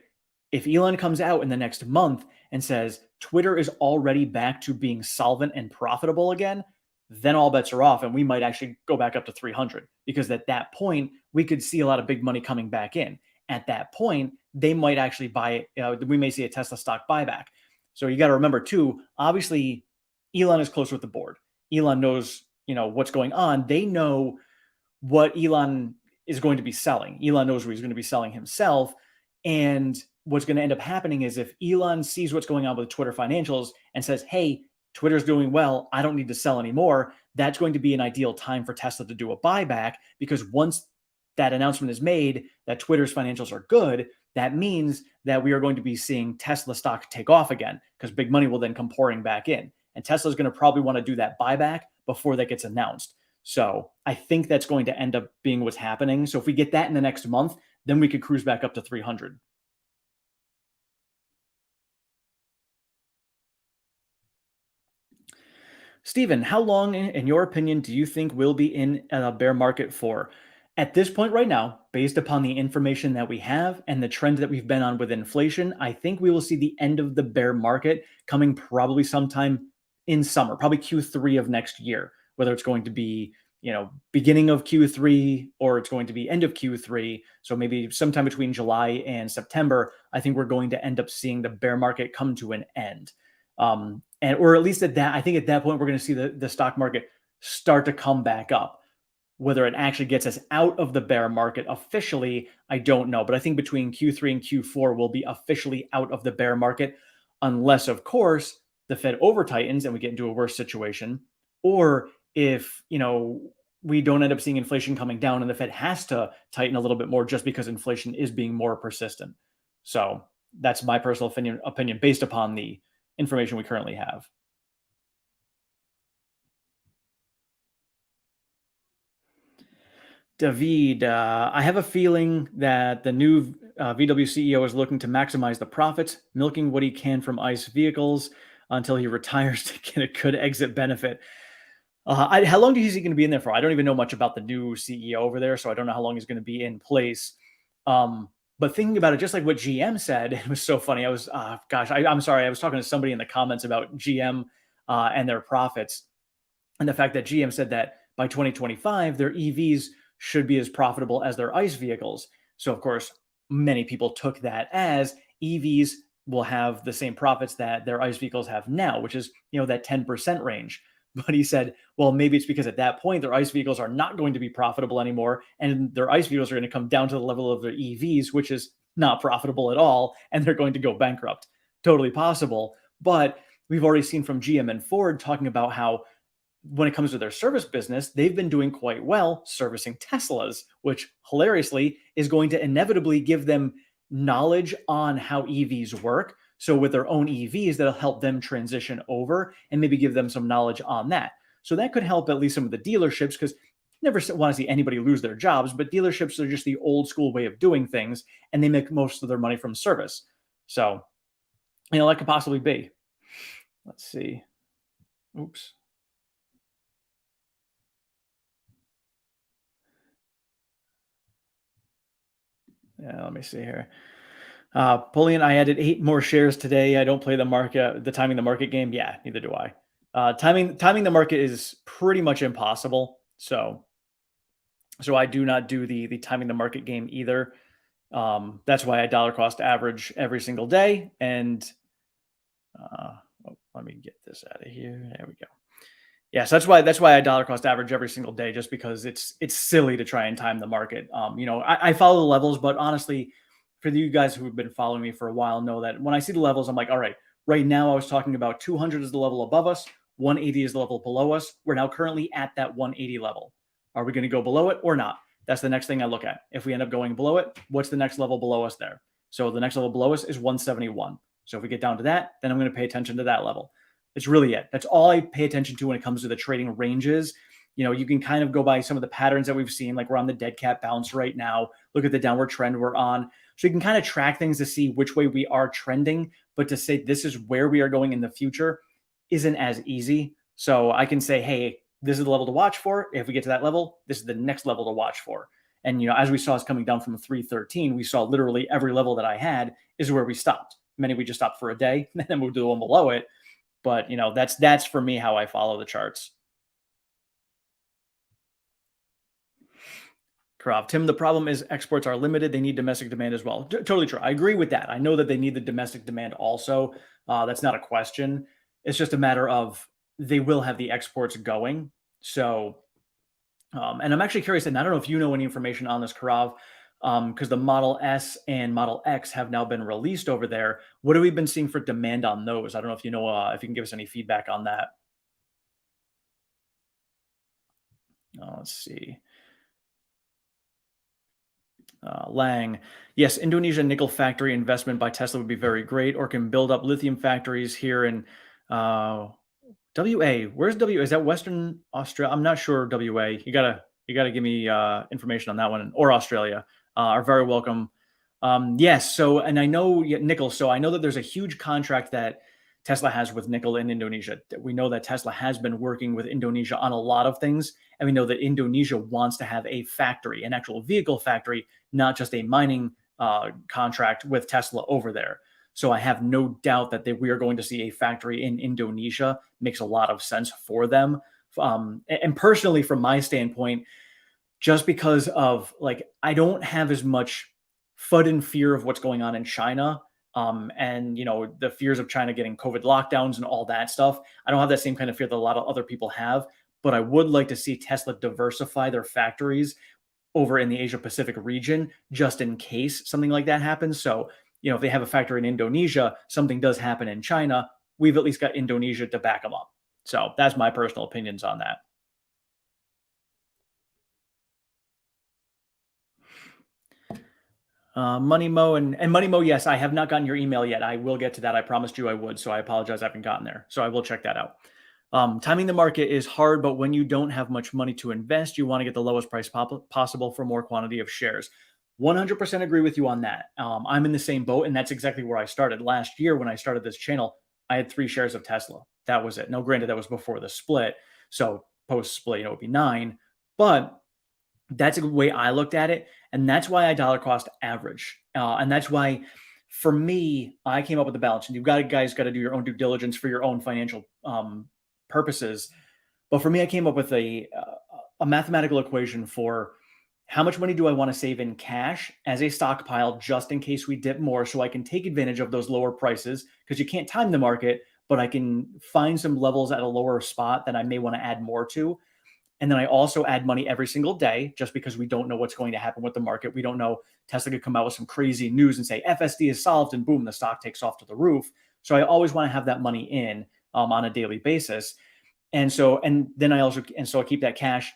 if Elon comes out in the next month and says Twitter is already back to being solvent and profitable again, then all bets are off and we might actually go back up to 300 because at that point we could see a lot of big money coming back in. At that point, they might actually buy it. We may see a Tesla stock buyback. So you got to remember too, obviously Elon is close with the board. Elon knows, what's going on. They know what Elon is going to be selling. Elon knows where he's going to be selling himself. And what's going to end up happening is if Elon sees what's going on with Twitter financials and says, hey, Twitter's doing well, I don't need to sell anymore, that's going to be an ideal time for Tesla to do a buyback, because once that announcement is made that Twitter's financials are good, that means that we are going to be seeing Tesla stock take off again, because big money will then come pouring back in. And Tesla's going to probably want to do that buyback before that gets announced. So I think that's going to end up being what's happening. So if we get that in the next month, then we could cruise back up to 300. Stephen, how long, in your opinion, do you think we'll be in a bear market for? At this point right now, based upon the information that we have and the trend that we've been on with inflation, I think we will see the end of the bear market coming probably sometime in summer, probably Q3 of next year, whether it's going to be, beginning of Q3 or it's going to be end of Q3. So maybe sometime between July and September, I think we're going to end up seeing the bear market come to an end. Or at least I think at that point, we're going to see the stock market start to come back up. Whether it actually gets us out of the bear market officially, I don't know. But I think between Q3 and Q4, we'll be officially out of the bear market, unless, of course, the Fed over tightens and we get into a worse situation. Or if, we don't end up seeing inflation coming down and the Fed has to tighten a little bit more just because inflation is being more persistent. So that's my personal opinion based upon the information we currently have. David, I have a feeling that the new VW CEO is looking to maximize the profits, milking what he can from ICE vehicles until he retires to get a good exit benefit. How long is he going to be in there for? I don't even know much about the new CEO over there, so I don't know how long he's going to be in place. But thinking about it, just like what GM said, it was so funny. I'm sorry. I was talking to somebody in the comments about GM and their profits, and the fact that GM said that by 2025, their EVs should be as profitable as their ICE vehicles. So, of course, many people took that as EVs will have the same profits that their ICE vehicles have now, which is, that 10% range. But he said, well, maybe it's because at that point their ICE vehicles are not going to be profitable anymore, and their ICE vehicles are going to come down to the level of their EVs, which is not profitable at all, and they're going to go bankrupt. Totally possible. But we've already seen from GM and Ford talking about how when it comes to their service business, they've been doing quite well servicing Teslas, which hilariously is going to inevitably give them knowledge on how EVs work. So with their own EVs, that'll help them transition over and maybe give them some knowledge on that. So that could help at least some of the dealerships, because never want to see anybody lose their jobs, but dealerships are just the old school way of doing things, and they make most of their money from service. So, that could possibly be. Let's see. Oops. Yeah, let me see here. Pullian, I added 8 more shares today. I don't play the timing the market game. Yeah, neither do I. Timing the market is pretty much impossible. So I do not do the timing the market game either. That's why I dollar cost average every single day. And let me get this out of here. There we go. Yeah, so that's why I dollar cost average every single day, just because it's silly to try and time the market. I follow the levels, but honestly, for you guys who have been following me for a while, know that when I see the levels, I'm like, all right, right now I was talking about 200 is the level above us, 180 is the level below us. We're now currently at that 180 level. Are we going to go below it or not? That's the next thing I look at. If we end up going below it, what's the next level below us there? So the next level below us is 171. So if we get down to that, then I'm going to pay attention to that level. It's really it. That's all I pay attention to when it comes to the trading ranges. You can kind of go by some of the patterns that we've seen, like we're on the dead cat bounce right now. Look at the downward trend we're on. So you can kind of track things to see which way we are trending, but to say this is where we are going in the future isn't as easy. So I can say, hey, this is the level to watch for. If we get to that level, this is the next level to watch for. And, as we saw us coming down from 313, we saw literally every level that I had is where we stopped. Many we just stopped for a day and then moved to the one below it. But, that's for me how I follow the charts. Krav, Tim, the problem is exports are limited. They need domestic demand as well. Totally true. I agree with that. I know that they need the domestic demand also. That's not a question. It's just a matter of they will have the exports going. So, and I'm actually curious, and I don't know if you know any information on this, Krav, because the Model S and Model X have now been released over there. What have we been seeing for demand on those? I don't know if you know, if you can give us any feedback on that. Let's see. Lang, yes, Indonesia nickel factory investment by Tesla would be very great, or can build up lithium factories here in WA. Where's WA? Is that Western Australia? I'm not sure. WA. You gotta give me information on that one, or Australia. Are very welcome. Yes. So, and I know nickel. So I know that there's a huge contract that Tesla has with nickel in Indonesia. We know that Tesla has been working with Indonesia on a lot of things. And we know that Indonesia wants to have a factory, an actual vehicle factory, not just a mining contract with Tesla over there. So I have no doubt that we are going to see a factory in Indonesia. Makes a lot of sense for them. And personally, from my standpoint, just because of I don't have as much FUD and fear of what's going on in China. And the fears of China getting COVID lockdowns and all that stuff. I don't have that same kind of fear that a lot of other people have, but I would like to see Tesla diversify their factories over in the Asia Pacific region, just in case something like that happens. So, if they have a factory in Indonesia, something does happen in China, we've at least got Indonesia to back them up. So that's my personal opinions on that. Money Mo and Money Mo, yes, I have not gotten your email yet. I will get to that. I promised you I would, so I apologize I haven't gotten there. So I will check that out. Timing the market is hard, but when you don't have much money to invest, you want to get the lowest price possible for more quantity of shares. 100% agree with you on that. I'm in the same boat, and that's exactly where I started. Last year when I started this channel, I had 3 shares of Tesla. That was it. Now, granted, that was before the split. So post-split, it would be 9. But that's the way I looked at it. And that's why I dollar cost average. And that's why, for me, I came up with the balance. And you guys got to do your own due diligence for your own financial purposes. But for me, I came up with a mathematical equation for how much money do I want to save in cash as a stockpile just in case we dip more so I can take advantage of those lower prices because you can't time the market, but I can find some levels at a lower spot that I may want to add more to. And then I also add money every single day just because we don't know what's going to happen with the market. We don't know. Tesla could come out with some crazy news and say FSD is solved and boom, the stock takes off to the roof. So I always want to have that money in on a daily basis. And so I keep that cash.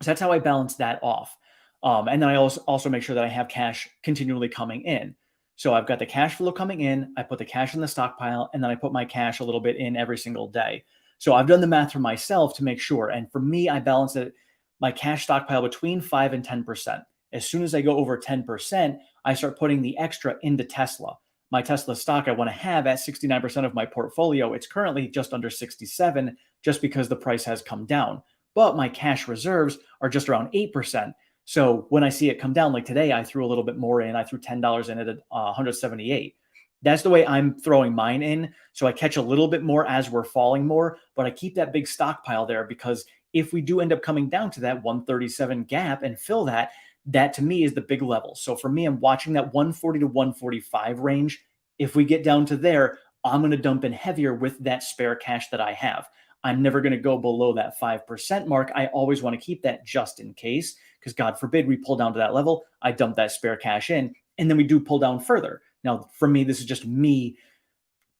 So that's how I balance that off. And then I also make sure that I have cash continually coming in. So I've got the cash flow coming in, I put the cash in the stockpile, and then I put my cash a little bit in every single day. So I've done the math for myself to make sure. And for me, I balance it, my cash stockpile between 5 and 10%. As soon as I go over 10%, I start putting the extra into Tesla. My Tesla stock I want to have at 69% of my portfolio. It's currently just under 67 just because the price has come down. But my cash reserves are just around 8%. So when I see it come down, like today, I threw a little bit more in. I threw $10 in at 178. That's the way I'm throwing mine in. So I catch a little bit more as we're falling more, but I keep that big stockpile there because if we do end up coming down to that 137 gap and fill that, that to me is the big level. So for me, I'm watching that 140 to 145 range. If we get down to there, I'm going to dump in heavier with that spare cash that I have. I'm never going to go below that 5% mark. I always want to keep that just in case, because God forbid we pull down to that level, I dump that spare cash in, and then we do pull down further. Now, for me, this is just me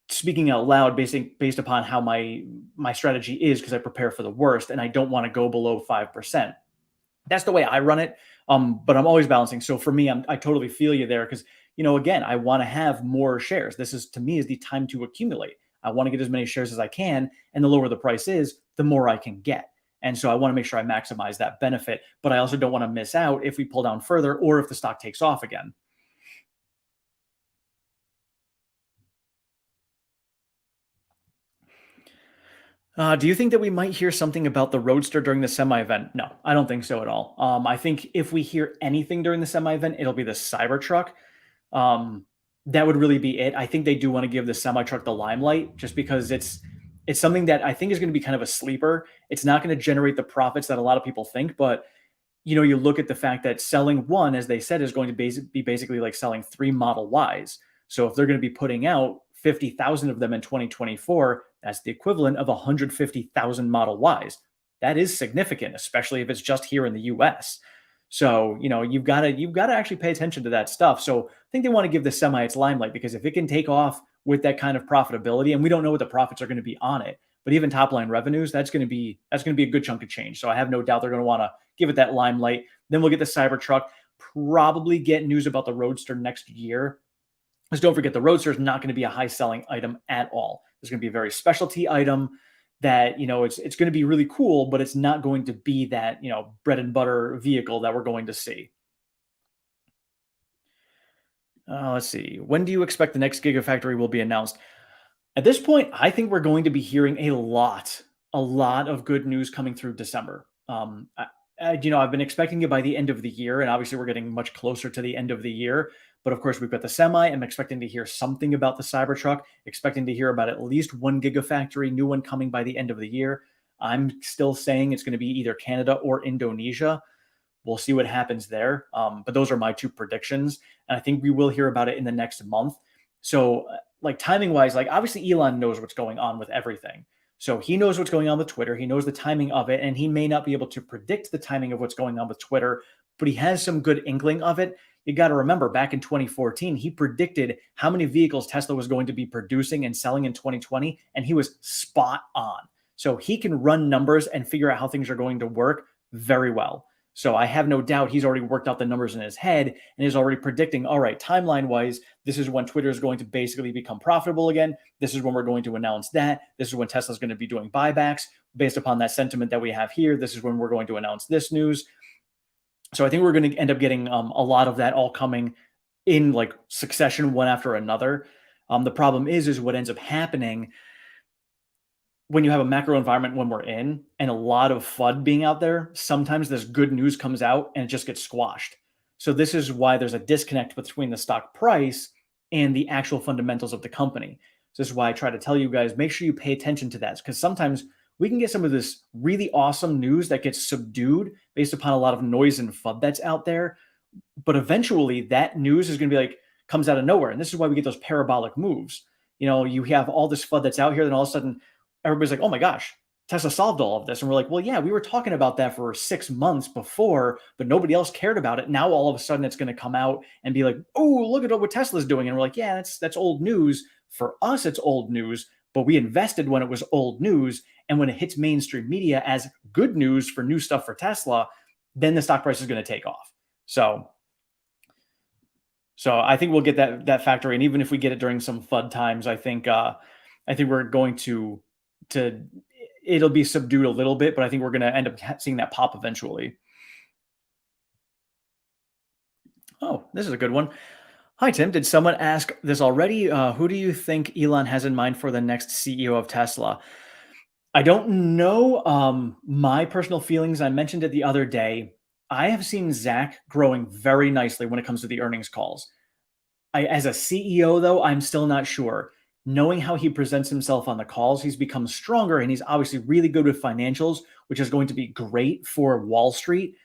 speaking out loud based upon how my strategy is because I prepare for the worst, and I don't want to go below 5%. That's the way I run it, but I'm always balancing. So for me, I totally feel you there because, again, I want to have more shares. This is, to me, is the time to accumulate. I want to get as many shares as I can, and the lower the price is, the more I can get. And so I want to make sure I maximize that benefit, but I also don't want to miss out if we pull down further or if the stock takes off again. Do you think that we might hear something about the Roadster during the semi-event? No, I don't think so at all. I think if we hear anything during the semi-event, it'll be the Cybertruck. That would really be it. I think they do want to give the semi-truck the limelight just because it's something that I think is going to be kind of a sleeper. It's not going to generate the profits that a lot of people think, but you look at the fact that selling one, as they said, is going to be basically like selling 3 Model Ys. So if they're going to be putting out 50,000 of them in 2024, that's the equivalent of 150,000 Model Ys. That is significant, especially if it's just here in the US. So, you've got to actually pay attention to that stuff. So I think they want to give the semi its limelight because if it can take off with that kind of profitability, and we don't know what the profits are going to be on it, but even top line revenues, that's going to be a good chunk of change. So I have no doubt they're going to want to give it that limelight. Then we'll get the Cybertruck, probably get news about the Roadster next year. Because don't forget, the Roadster is not going to be a high selling item at all. It's going to be a very specialty item that, it's going to be really cool, but it's not going to be that, bread and butter vehicle that we're going to see. Let's see. When do you expect the next Gigafactory will be announced? At this point, I think we're going to be hearing a lot of good news coming through December. I've been expecting it by the end of the year, and obviously we're getting much closer to the end of the year. But of course, we've got the semi. I'm expecting to hear something about the Cybertruck, expecting to hear about at least one Gigafactory, new one coming by the end of the year. I'm still saying it's going to be either Canada or Indonesia. We'll see what happens there. But those are my 2 predictions. And I think we will hear about it in the next month. So timing wise, obviously Elon knows what's going on with everything. So he knows what's going on with Twitter. He knows the timing of it. And he may not be able to predict the timing of what's going on with Twitter, but he has some good inkling of it. You got to remember back in 2014, he predicted how many vehicles Tesla was going to be producing and selling in 2020, and he was spot on. So he can run numbers and figure out how things are going to work very well. So I have no doubt he's already worked out the numbers in his head and is already predicting, all right, timeline-wise, this is when Twitter is going to basically become profitable again. This is when we're going to announce that. This is when Tesla's going to be doing buybacks. Based upon that sentiment that we have here, this is when we're going to announce this news. So I think we're going to end up getting a lot of that all coming in succession, one after another. The problem is what ends up happening when you have a macro environment when we're in and a lot of FUD being out there, sometimes this good news comes out and it just gets squashed. So this is why there's a disconnect between the stock price and the actual fundamentals of the company. So this is why I try to tell you guys, make sure you pay attention to that, because sometimes we can get some of this really awesome news that gets subdued based upon a lot of noise and FUD that's out there. But eventually that news is going to be like, comes out of nowhere. And this is why we get those parabolic moves. You have all this FUD that's out here, then all of a sudden everybody's like, oh my gosh, Tesla solved all of this. And we're like, well, yeah, we were talking about that for 6 months before, but nobody else cared about it. Now all of a sudden it's going to come out and be like, oh, look at what Tesla's doing. And we're like, yeah, that's old news. For us, it's old news, but we invested when it was old news. And when it hits mainstream media as good news for new stuff for Tesla, then the stock price is going to take off. So I think we'll get that factor in, even if we get it during some FUD times. I think we're going to it'll be subdued a little bit, but I think we're going to end up seeing that pop eventually. Oh, this is a good one. Hi, Tim. Did someone ask this already? Who do you think Elon has in mind for the next CEO of Tesla? I don't know. My personal feelings, I mentioned it the other day. I have seen Zach growing very nicely when it comes to the earnings calls. As a CEO, though, I'm still not sure. Knowing how he presents himself on the calls, he's become stronger and he's obviously really good with financials, which is going to be great for Wall Street.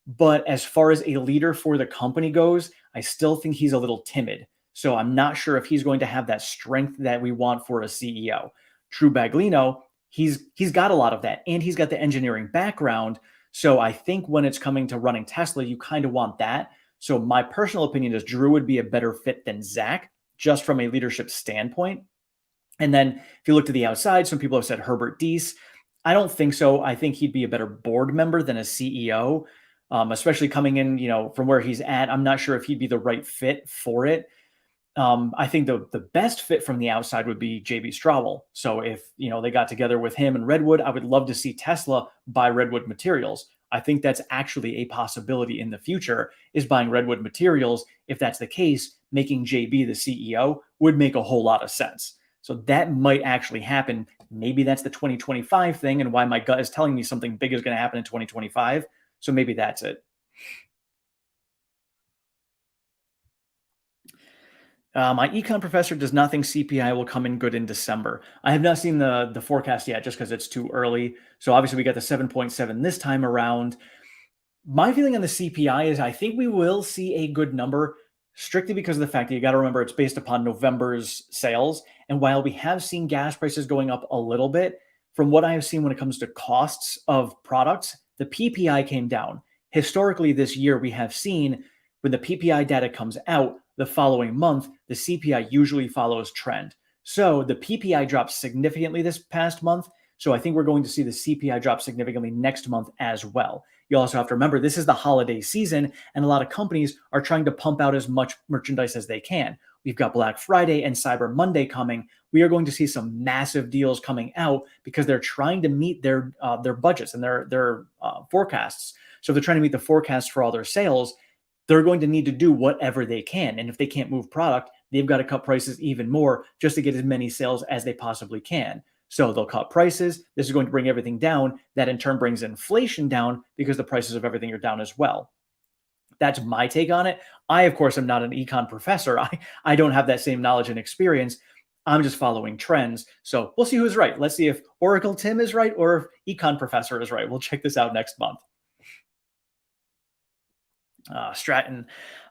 But as far as a leader for the company goes, I still think he's a little timid. So I'm not sure if he's going to have that strength that we want for a CEO. Drew Baglino, he's got a lot of that, and he's got the engineering background. So I think when it's coming to running Tesla, you kind of want that. So my personal opinion is Drew would be a better fit than Zach, just from a leadership standpoint. And then if you look to the outside, some people have said Herbert Diess. I don't think so. I think he'd be a better board member than a CEO, especially coming in, from where he's at. I'm not sure if he'd be the right fit for it. I think the best fit from the outside would be JB Straubel. So if they got together with him and Redwood, I would love to see Tesla buy Redwood Materials. I think that's actually a possibility in the future, is buying Redwood Materials. If that's the case, making JB the CEO would make a whole lot of sense. So that might actually happen. Maybe that's the 2025 thing, and why my gut is telling me something big is going to happen in 2025. So maybe that's it. My econ professor does not think CPI will come in good in December. I have not seen the forecast yet, just because it's too early. So obviously we got the 7.7 this time around. My feeling on the CPI is I think we will see a good number, strictly because of the fact that you got to remember it's based upon November's sales. And while we have seen gas prices going up a little bit, from what I have seen when it comes to costs of products, the PPI came down. Historically, this year, we have seen when the PPI data comes out the following month, the CPI usually follows trend. So the PPI dropped significantly this past month. So I think we're going to see the CPI drop significantly next month as well. You also have to remember this is the holiday season, and a lot of companies are trying to pump out as much merchandise as they can. We've got Black Friday and Cyber Monday coming. We are going to see some massive deals coming out because they're trying to meet their budgets and their forecasts. So if they're trying to meet the forecast for all their sales, they're going to need to do whatever they can. And if they can't move product, they've got to cut prices even more just to get as many sales as they possibly can. So they'll cut prices. This is going to bring everything down. That in turn brings inflation down because the prices of everything are down as well. That's my take on it. I, of course, am not an econ professor. I don't have that same knowledge and experience. I'm just following trends. So we'll see who's right. Let's see if Oracle Tim is right or if econ professor is right. We'll check this out next month. Stratton,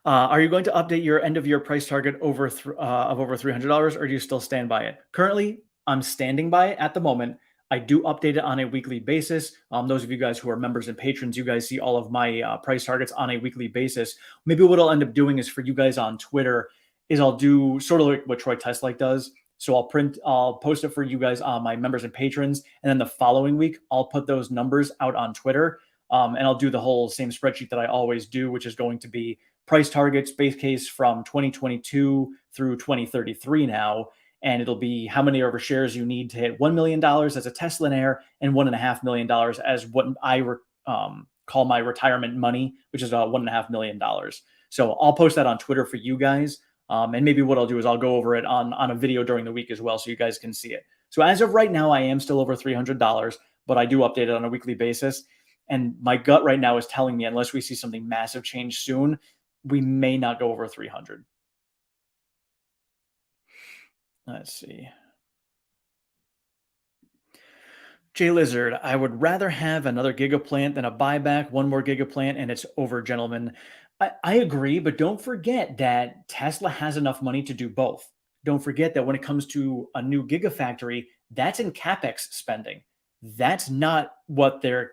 are you going to update your end of year price target of over $300, or do you still stand by it? Currently, I'm standing by it at the moment. I do update it on a weekly basis. Those of you guys who are members and patrons, you guys see all of my price targets on a weekly basis. Maybe what I'll end up doing is for you guys on Twitter is I'll do sort of like what Troy Teslike does. So I'll post it for you guys on my members and patrons. And then the following week, I'll put those numbers out on Twitter. And I'll do the whole same spreadsheet that I always do, which is going to be price targets, base case from 2022 through 2033 now. And it'll be how many ever shares you need to hit $1 million as a Teslaionaire and $1.5 million as what I call my retirement money, which is $1.5 million. So I'll post that on Twitter for you guys. And maybe what I'll do is I'll go over it on a video during the week as well, so you guys can see it. So as of right now, I am still over $300, but I do update it on a weekly basis. And my gut right now is telling me, unless we see something massive change soon, we may not go over 300. Let's see. Jay Lizard, I would rather have another gigaplant than a buyback, one more gigaplant, and it's over, gentlemen. I agree, but don't forget that Tesla has enough money to do both. Don't forget that when it comes to a new gigafactory, that's in capex spending. That's not what their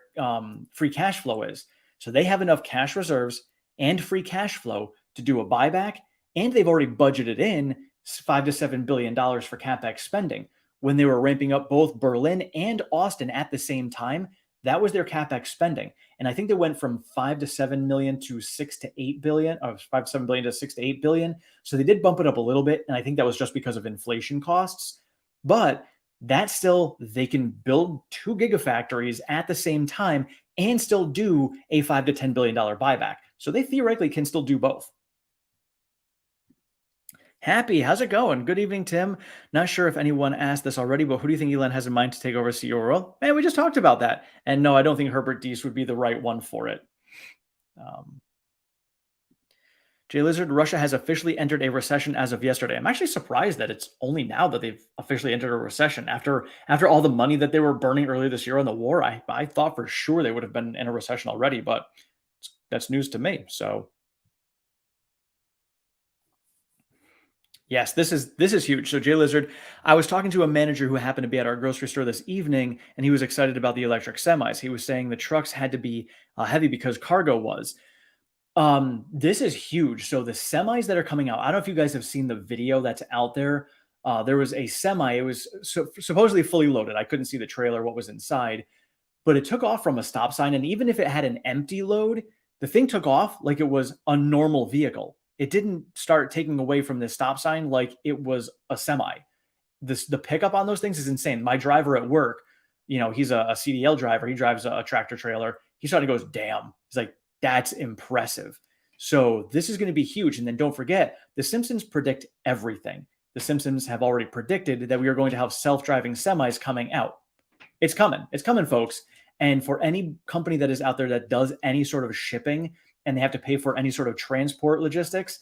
free cash flow is. So they have enough cash reserves and free cash flow to do a buyback, and they've already budgeted in $5 to $7 billion for capex spending when they were ramping up both Berlin and Austin at the same time. That was their capex spending. And I think they went from 5 to 7 million to 6 to 8 billion, or 5 to 7 billion to 6 to 8 billion. So they did bump it up a little bit. And I think that was just because of inflation costs. But that's still, they can build two gigafactories at the same time and still do a $5 to $10 billion buyback. So they theoretically can still do both. Happy, how's it going? Good evening, Tim. Not sure if anyone asked this already, but who do you think Elon has in mind to take over CEO role? Man, we just talked about that. And no, I don't think Herbert Diess would be the right one for it. Jay Lizard, Russia has officially entered a recession as of yesterday. I'm actually surprised that it's only now that they've officially entered a recession. After all the money that they were burning earlier this year on the war, I thought for sure they would have been in a recession already, but that's news to me. So yes, this is huge. So Jay Lizard, I was talking to a manager who happened to be at our grocery store this evening, and he was excited about the electric semis. He was saying the trucks had to be heavy because cargo was. This is huge. So the semis that are coming out, I don't know if you guys have seen the video that's out there. There was a semi. It was supposedly fully loaded. I couldn't see the trailer, what was inside, but it took off from a stop sign. And even if it had an empty load, the thing took off like it was a normal vehicle. It didn't start taking away from this stop sign like it was a semi. The pickup on those things is insane. My driver at work, he's a CDL driver. He drives a tractor trailer. He started goes, damn. He's like, that's impressive. So this is going to be huge. And then don't forget, The Simpsons predict everything. The Simpsons have already predicted that we are going to have self-driving semis coming out. It's coming. It's coming, folks. And for any company that is out there that does any sort of shipping and they have to pay for any sort of transport logistics,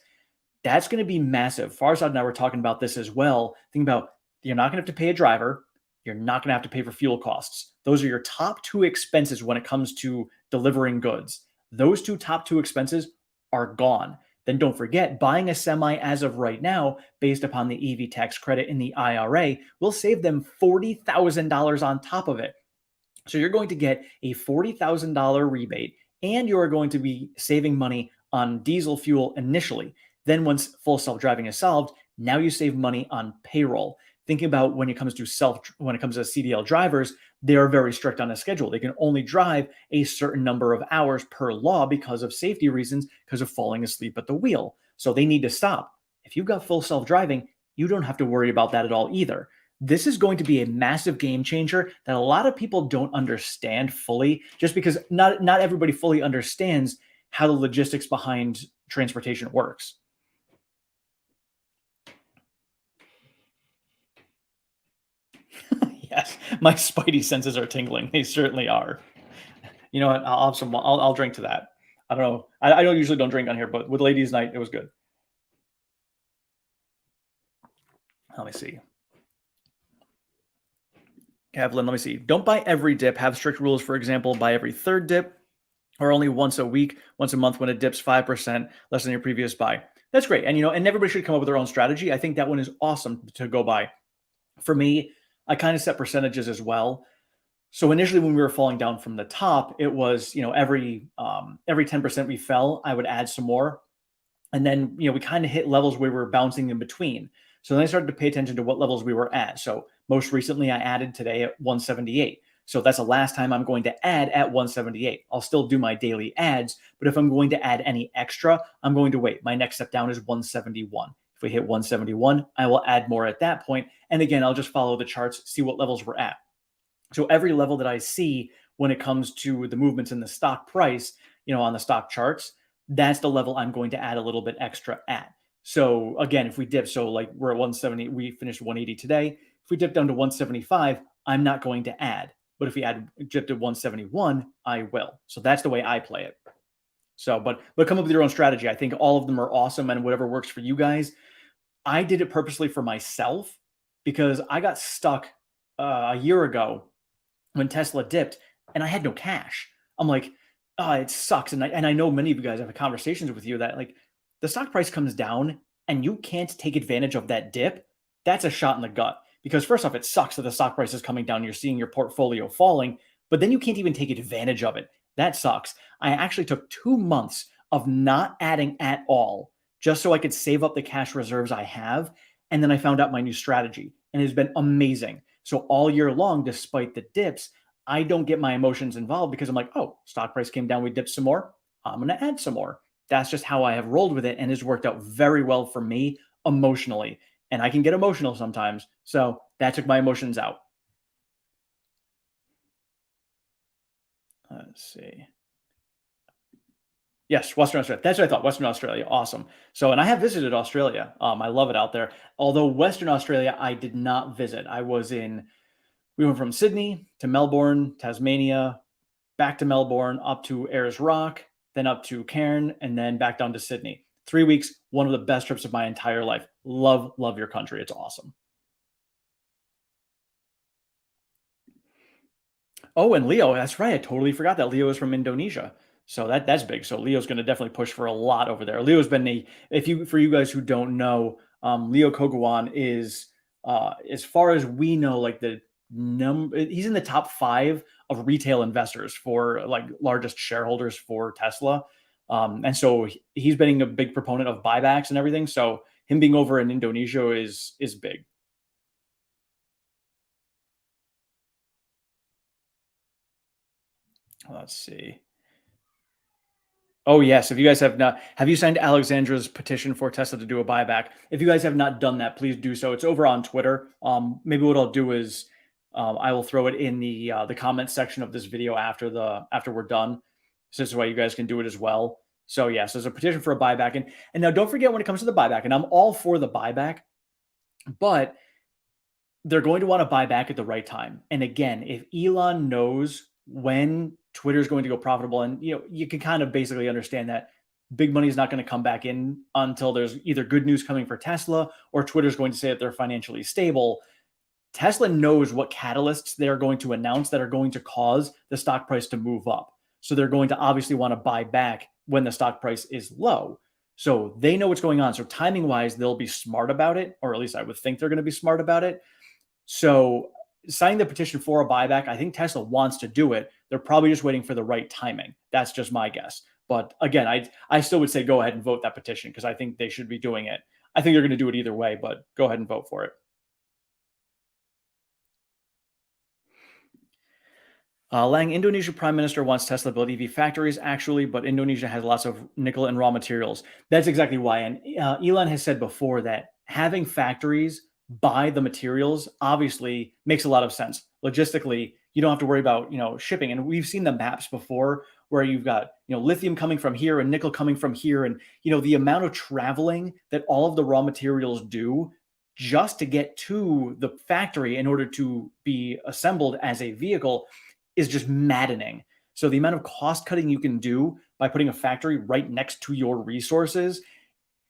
that's going to be massive. Farzad and I were talking about this as well. Think about, you're not going to have to pay a driver. You're not going to have to pay for fuel costs. Those are your top two expenses when it comes to delivering goods. Those top two expenses are gone. Then don't forget, buying a semi as of right now, based upon the EV tax credit in the IRA, will save them $40,000 on top of it. So you're going to get a $40,000 rebate, and you're going to be saving money on diesel fuel initially. Then once full self-driving is solved, now you save money on payroll. Thinking about when it comes to CDL drivers, they are very strict on a schedule. They can only drive a certain number of hours per law because of safety reasons, because of falling asleep at the wheel. So they need to stop. If you've got full self-driving, you don't have to worry about that at all either. This is going to be a massive game changer that a lot of people don't understand fully, just because not everybody fully understands how the logistics behind transportation works. Yes, my spidey senses are tingling. They certainly are. You know what? I'll have some. I'll drink to that. I don't know. I don't usually don't drink on here, but with ladies' night, it was good. Let me see. Kevlin, let me see. Don't buy every dip. Have strict rules. For example, buy every third dip, or only once a week, once a month when it dips 5% less than your previous buy. That's great. And and everybody should come up with their own strategy. I think that one is awesome to go by. For me, I kind of set percentages as well. So initially, when we were falling down from the top, it was every 10% we fell, I would add some more, and then we kind of hit levels where we were bouncing in between. So then I started to pay attention to what levels we were at. So most recently, I added today at 178. So that's the last time I'm going to add at 178. I'll still do my daily ads, but if I'm going to add any extra, I'm going to wait. My next step down is 171. If we hit 171, I will add more at that point. And again, I'll just follow the charts, see what levels we're at. So every level that I see when it comes to the movements in the stock price, on the stock charts, that's the level I'm going to add a little bit extra at. So again, if we dip, so like we're at 170, we finished 180 today. If we dip down to 175, I'm not going to add. But if we dip to 171, I will. So that's the way I play it. So, but come up with your own strategy. I think all of them are awesome, and whatever works for you guys. I did it purposely for myself because I got stuck a year ago when Tesla dipped and I had no cash. I'm like, oh, it sucks. And I know many of you guys have conversations with you that like the stock price comes down and you can't take advantage of that dip. That's a shot in the gut because first off, it sucks that the stock price is coming down. You're seeing your portfolio falling, but then you can't even take advantage of it. That sucks. I actually took 2 months of not adding at all just so I could save up the cash reserves I have. And then I found out my new strategy and it's been amazing. So all year long, despite the dips, I don't get my emotions involved because I'm like, oh, stock price came down, we dipped some more. I'm going to add some more. That's just how I have rolled with it and it's worked out very well for me emotionally. And I can get emotional sometimes. So that took my emotions out. Let's see. Yes, Western Australia. That's what I thought. Western Australia, awesome. So, and I have visited Australia. I love it out there. Although Western Australia, I did not visit. We went from Sydney to Melbourne, Tasmania, back to Melbourne, up to Ayers Rock, then up to Cairn, and then back down to Sydney. 3 weeks, one of the best trips of my entire life. Love your country. It's awesome. Oh, and Leo, that's right. I totally forgot that Leo is from Indonesia. So that's big. So Leo's going to definitely push for a lot over there. Leo's been if you for you guys who don't know, Leo Kogawan is as far as we know, like the number he's in the top 5 of retail investors for like largest shareholders for Tesla. And so he's been a big proponent of buybacks and everything. So him being over in Indonesia is big. Let's see. Oh yes, if you guys have you signed Alexandra's petition for Tesla to do a buyback? If you guys have not done that, please do so. It's over on Twitter. Maybe what I'll do is I will throw it in the comment section of this video after we're done. So this is why you guys can do it as well. So yes, there's a petition for a buyback, and now don't forget when it comes to the buyback, and I'm all for the buyback, but they're going to want to buy back at the right time. And again, if Elon knows when Twitter is going to go profitable, and you can kind of basically understand that big money is not going to come back in until there's either good news coming for Tesla or Twitter's going to say that they're financially stable. Tesla knows what catalysts they're going to announce that are going to cause the stock price to move up. So they're going to obviously want to buy back when the stock price is low. So they know what's going on. So timing wise, they'll be smart about it, or at least I would think they're going to be smart about it. So signing the petition for a buyback, I think Tesla wants to do it. They're probably just waiting for the right timing. That's just my guess. But again, I still would say go ahead and vote that petition because I think they should be doing it. I think they're going to do it either way, but go ahead and vote for it. Lang, Indonesia Prime Minister wants Tesla build EV factories, actually, but Indonesia has lots of nickel and raw materials. That's exactly why. And Elon has said before that having factories buy the materials obviously makes a lot of sense. Logistically, you don't have to worry about shipping. And we've seen the maps before where you've got lithium coming from here and nickel coming from here, and the amount of traveling that all of the raw materials do just to get to the factory in order to be assembled as a vehicle is just maddening. So the amount of cost cutting you can do by putting a factory right next to your resources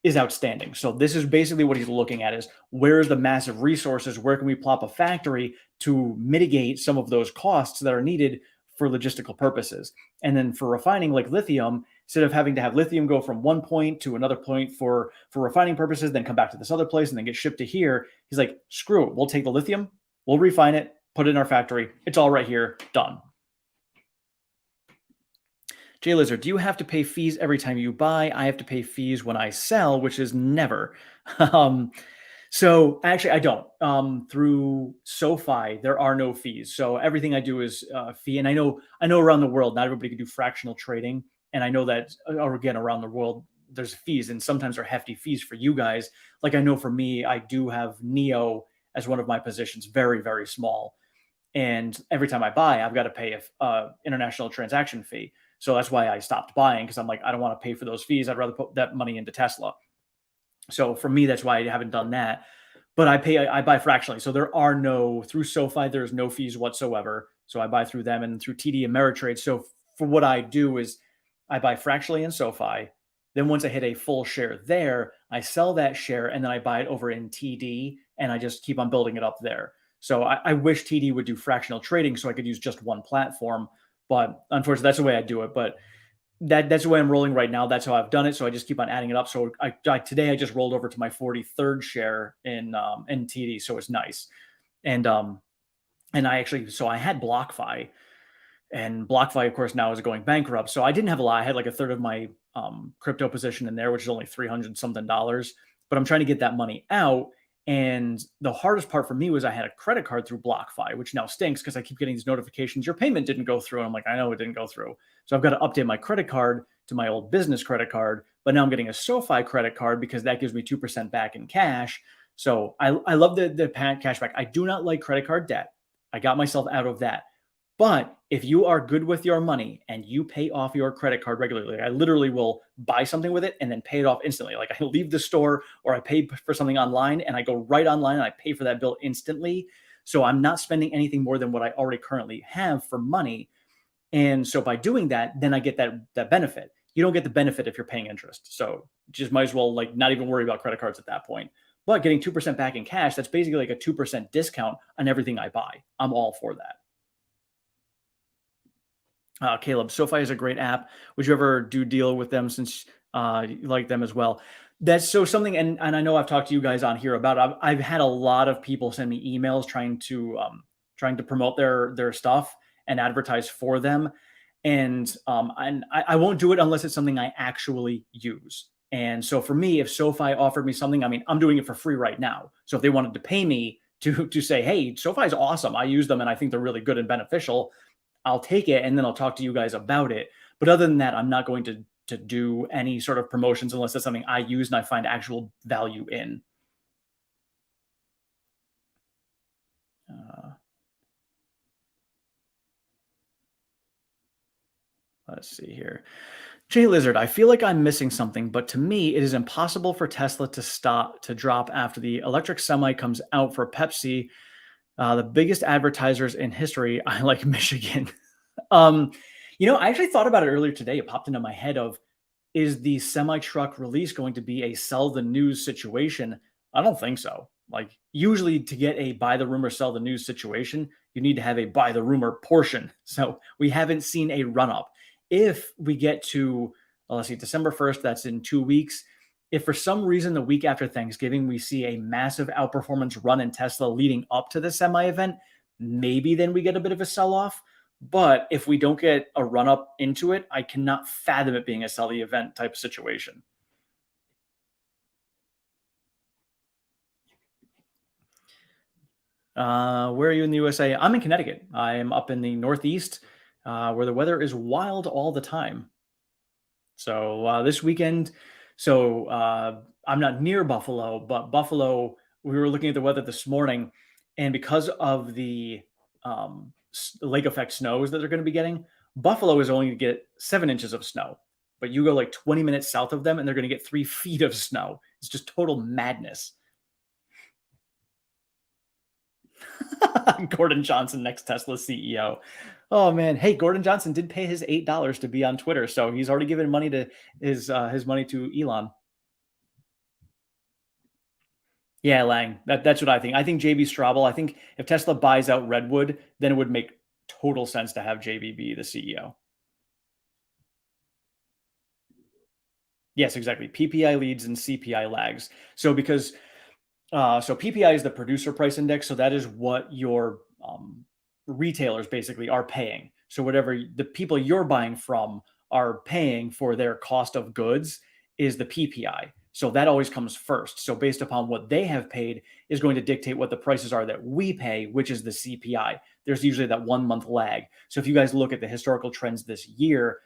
is outstanding. So this is basically what he's looking at is where's the massive resources? Where can we plop a factory to mitigate some of those costs that are needed for logistical purposes? And then for refining like lithium, instead of having to have lithium go from one point to another point for refining purposes, then come back to this other place and then get shipped to here, he's like, screw it. We'll take the lithium, we'll refine it, put it in our factory. It's all right here. Done. Jay Lizard, do you have to pay fees every time you buy? I have to pay fees when I sell, which is never. So actually, I don't. Through SoFi, there are no fees. So everything I do is fee. And I know around the world, not everybody can do fractional trading. And I know that, or again, around the world, there's fees, and sometimes they're hefty fees for you guys. Like I know for me, I do have Neo as one of my positions, very, very small. And every time I buy, I've got to pay a international transaction fee. So that's why I stopped buying, because I'm like, I don't want to pay for those fees. I'd rather put that money into Tesla. So for me, that's why I haven't done that. But I buy fractionally. So there are through SoFi, there's no fees whatsoever. So I buy through them and through TD Ameritrade. So for what I do is I buy fractionally in SoFi. Then once I hit a full share there, I sell that share and then I buy it over in TD and I just keep on building it up there. So I wish TD would do fractional trading so I could use just one platform. But unfortunately, that's the way I do it. But that's the way I'm rolling right now. That's how I've done it. So I just keep on adding it up. So today I just rolled over to my 43rd share in TD. So it's nice. And I actually, so I had BlockFi, and BlockFi, of course, now is going bankrupt. So I didn't have a lot. I had like a third of my crypto position in there, which is only 300 something dollars. But I'm trying to get that money out. And the hardest part for me was I had a credit card through BlockFi, which now stinks because I keep getting these notifications. Your payment didn't go through. And I'm like, I know it didn't go through. So I've got to update my credit card to my old business credit card. But now I'm getting a SoFi credit card because that gives me 2% back in cash. So I love the cash back. I do not like credit card debt. I got myself out of that. But if you are good with your money and you pay off your credit card regularly, I literally will buy something with it and then pay it off instantly. Like I leave the store or I pay for something online and I go right online and I pay for that bill instantly. So I'm not spending anything more than what I already currently have for money. And so by doing that, then I get that benefit. You don't get the benefit if you're paying interest. So just might as well like not even worry about credit cards at that point. But getting 2% back in cash, that's basically like a 2% discount on everything I buy. I'm all for that. Caleb, SoFi is a great app. Would you ever do deal with them since you like them as well? That's so something, and I know I've talked to you guys on here about. I've had a lot of people send me emails trying to promote their stuff and advertise for them, and I won't do it unless it's something I actually use. And so for me, if SoFi offered me something, I mean, I'm doing it for free right now. So if they wanted to pay me to say, hey, SoFi is awesome, I use them and I think they're really good and beneficial, I'll take it and then I'll talk to you guys about it. But other than that, I'm not going to do any sort of promotions unless it's something I use and I find actual value in. Uh, let's see here. Jay Lizard, I feel like I'm missing something, but to me, it is impossible for Tesla to drop after the electric semi comes out for Pepsi. The biggest advertisers in history. I like Michigan. Um, I actually thought about it earlier today. It popped into my head of, is the semi truck release going to be a sell the news situation? I don't think so. Like usually to get a buy the rumor, sell the news situation, you need to have a buy the rumor portion. So we haven't seen a run up. If we get to, let's see, December 1st, that's in 2 weeks. If for some reason the week after Thanksgiving, we see a massive outperformance run in Tesla leading up to the semi event, maybe then we get a bit of a sell off. But if we don't get a run up into it, I cannot fathom it being a sell the event type of situation. Where are you in the USA? I'm in Connecticut. I am up in the Northeast, where the weather is wild all the time. So this weekend, I'm not near Buffalo, but Buffalo, we were looking at the weather this morning, and because of the lake effect snows that they're going to be getting, Buffalo is only going to get 7 inches of snow. But you go like 20 minutes south of them, and they're going to get 3 feet of snow. It's just total madness. Gordon Johnson, next Tesla CEO. Oh man, hey, Gordon Johnson did pay his $8 to be on Twitter, so he's already given money to his money to Elon. Yeah, Lang, that's what I think. I think JB Straubel. I think if Tesla buys out Redwood, then it would make total sense to have JB be the CEO. Yes, exactly. PPI leads and CPI lags. So because PPI is the producer price index, so that is what your retailers basically are paying. So whatever the people you're buying from are paying for their cost of goods is the PPI. So that always comes first. So based upon what they have paid is going to dictate what the prices are that we pay, which is the CPI. There's usually that 1 month lag. So if you guys look at the historical trends this year,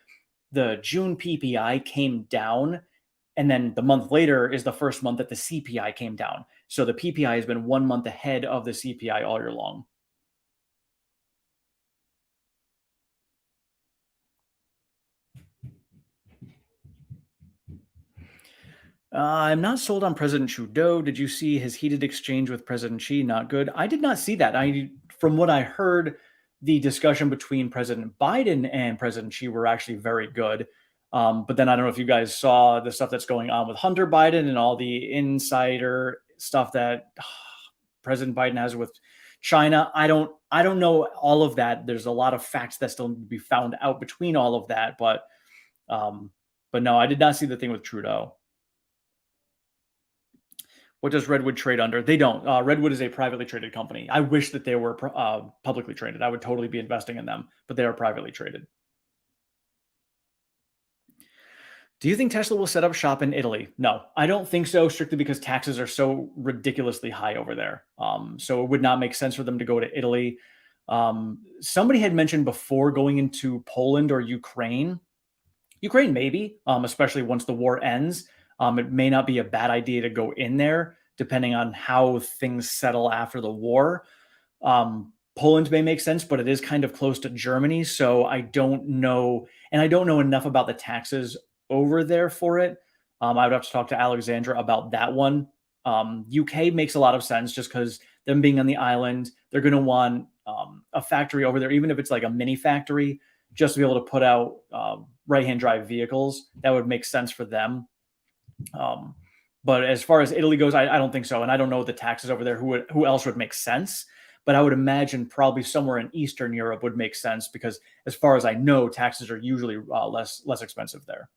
the June PPI came down, and then the month later is the first month that the CPI came down. So the PPI has been 1 month ahead of the CPI all year long. I'm not sold on President Trudeau. Did you see his heated exchange with President Xi? Not good. I did not see that. From what I heard, the discussion between President Biden and President Xi were actually very good. But then I don't know if you guys saw the stuff that's going on with Hunter Biden and all the insider stuff that President Biden has with China, I don't know all of that. There's a lot of facts that still need to be found out between all of that, um, but no, I did not see the thing with Trudeau. What does Redwood trade under? They don't. Redwood is a privately traded company. I wish that they were publicly traded. I would totally be investing in them, but they are privately traded. Do you think Tesla will set up shop in Italy? No, I don't think so, strictly because taxes are so ridiculously high over there. So it would not make sense for them to go to Italy. Somebody had mentioned before going into Poland or Ukraine. Ukraine, maybe, especially once the war ends. It may not be a bad idea to go in there, depending on how things settle after the war. Poland may make sense, but it is kind of close to Germany, so I don't know, and I don't know enough about the taxes over there for it. I would have to talk to Alexandra about that one. UK makes a lot of sense just because them being on the island, they're going to want a factory over there, even if it's like a mini factory, just to be able to put out right-hand drive vehicles. That would make sense for them. But as far as Italy goes, I don't think so, and I don't know the taxes over there. Who else would make sense? But I would imagine probably somewhere in Eastern Europe would make sense because, as far as I know, taxes are usually less expensive there.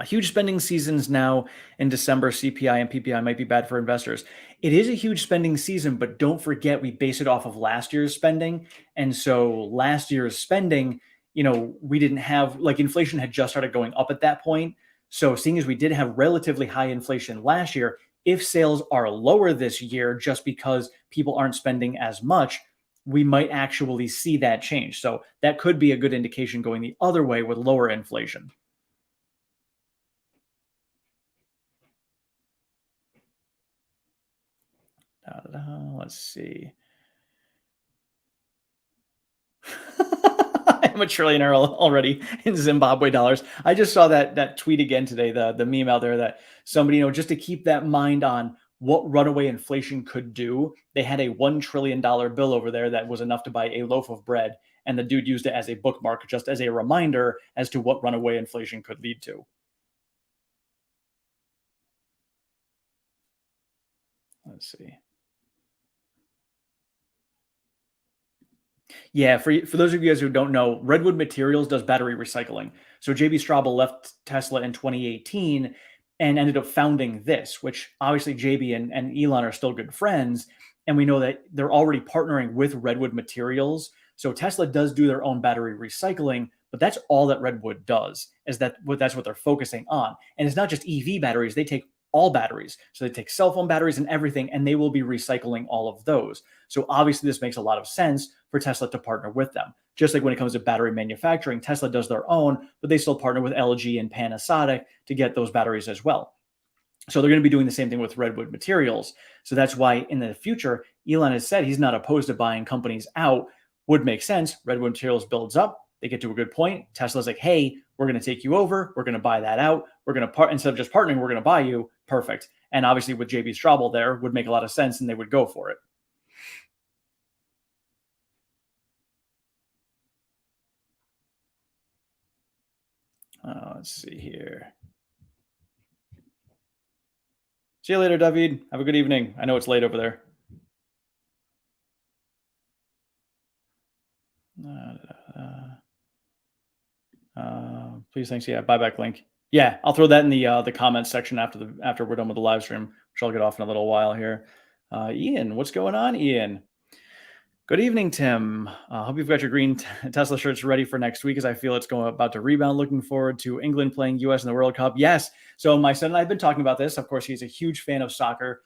Huge spending seasons now in December. CPI and PPI might be bad for investors. It is a huge spending season, but don't forget we base it off of last year's spending. And so last year's spending, we didn't have, like, inflation had just started going up at that point. So seeing as we did have relatively high inflation last year, if sales are lower this year just because people aren't spending as much, we might actually see that change. So that could be a good indication going the other way with lower inflation. Let's see. I'm a trillionaire already in Zimbabwe dollars. I just saw that tweet again today, the meme out there that somebody, just to keep that mind on what runaway inflation could do. They had a $1 trillion bill over there that was enough to buy a loaf of bread, and the dude used it as a bookmark, just as a reminder as to what runaway inflation could lead to. Let's see. Yeah, for those of you guys who don't know, Redwood Materials does battery recycling. So JB Straubel left Tesla in 2018 and ended up founding this, which obviously JB and Elon are still good friends. And we know that they're already partnering with Redwood Materials. So Tesla does do their own battery recycling, but that's all that Redwood does, that's what they're focusing on. And it's not just EV batteries, they take all batteries. So they take cell phone batteries and everything, and they will be recycling all of those. So obviously this makes a lot of sense for Tesla to partner with them. Just like when it comes to battery manufacturing, Tesla does their own, but they still partner with LG and Panasonic to get those batteries as well. So they're going to be doing the same thing with Redwood Materials. So that's why in the future, Elon has said he's not opposed to buying companies out. Would make sense. Redwood Materials builds up. They get to a good point. Tesla's like, hey, we're going to take you over. We're going to buy that out. We're going to instead of just partnering, we're going to buy you. Perfect. And obviously with JB Straubel there would make a lot of sense and they would go for it. Let's see here. See you later, David. Have a good evening. I know it's late over there. Please, thanks. Yeah, buyback link. Yeah, I'll throw that in the comments section after we're done with the live stream, which I'll get off in a little while here. Ian, what's going on, Ian? Good evening, Tim. Hope you've got your green Tesla shirts ready for next week, as I feel it's about to rebound. Looking forward to England playing US in the World Cup. Yes. So my son and I have been talking about this. Of course, he's a huge fan of soccer.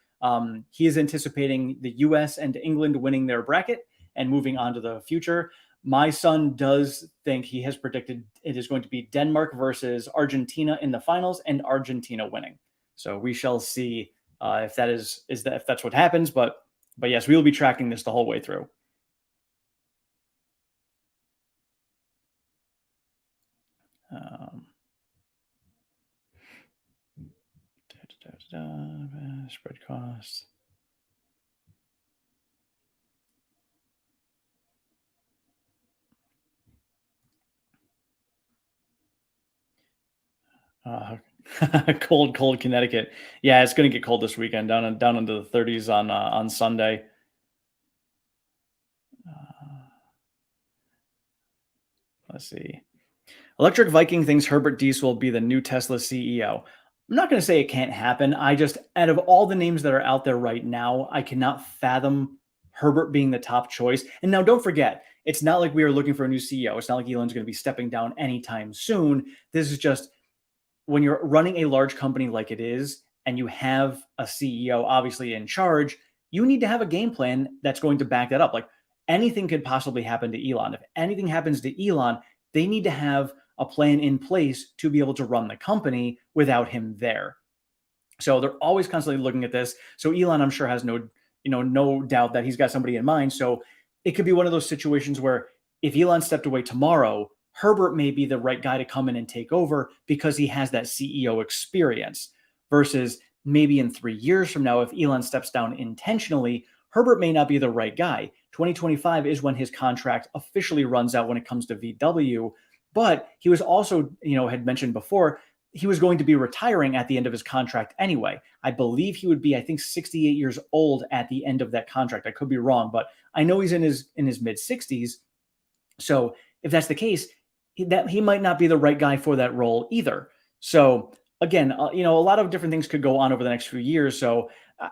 He is anticipating the US and England winning their bracket and moving on to the future. My son does think he has predicted it is going to be Denmark versus Argentina in the finals and Argentina winning. So we shall see if that's what happens. But yes, we will be tracking this the whole way through. Spread costs. Uh, cold Connecticut. Yeah, it's going to get cold this weekend, down into the 30s on Sunday. Uh, let's see. Electric Viking thinks Herbert Diess will be the new Tesla CEO. I'm not going to say it can't happen. I just, out of all the names that are out there right now, I cannot fathom Herbert being the top choice. And now don't forget, it's not like we are looking for a new CEO. It's not like Elon's going to be stepping down anytime soon. This is just when you're running a large company like it is, and you have a CEO obviously in charge, you need to have a game plan that's going to back that up. Like anything could possibly happen to Elon. If anything happens to Elon, they need to have a plan in place to be able to run the company without him there. So they're always constantly looking at this. So Elon, I'm sure, has no doubt that he's got somebody in mind. So it could be one of those situations where if Elon stepped away tomorrow, Herbert may be the right guy to come in and take over because he has that CEO experience. Versus maybe in 3 years from now, if Elon steps down intentionally, Herbert may not be the right guy. 2025 is when his contract officially runs out when it comes to VW. But he was also, had mentioned before, he was going to be retiring at the end of his contract anyway. I believe he would be, I think, 68 years old at the end of that contract. I could be wrong, but I know he's in his mid 60s. So if that's the case, he might not be the right guy for that role either. So again, a lot of different things could go on over the next few years. So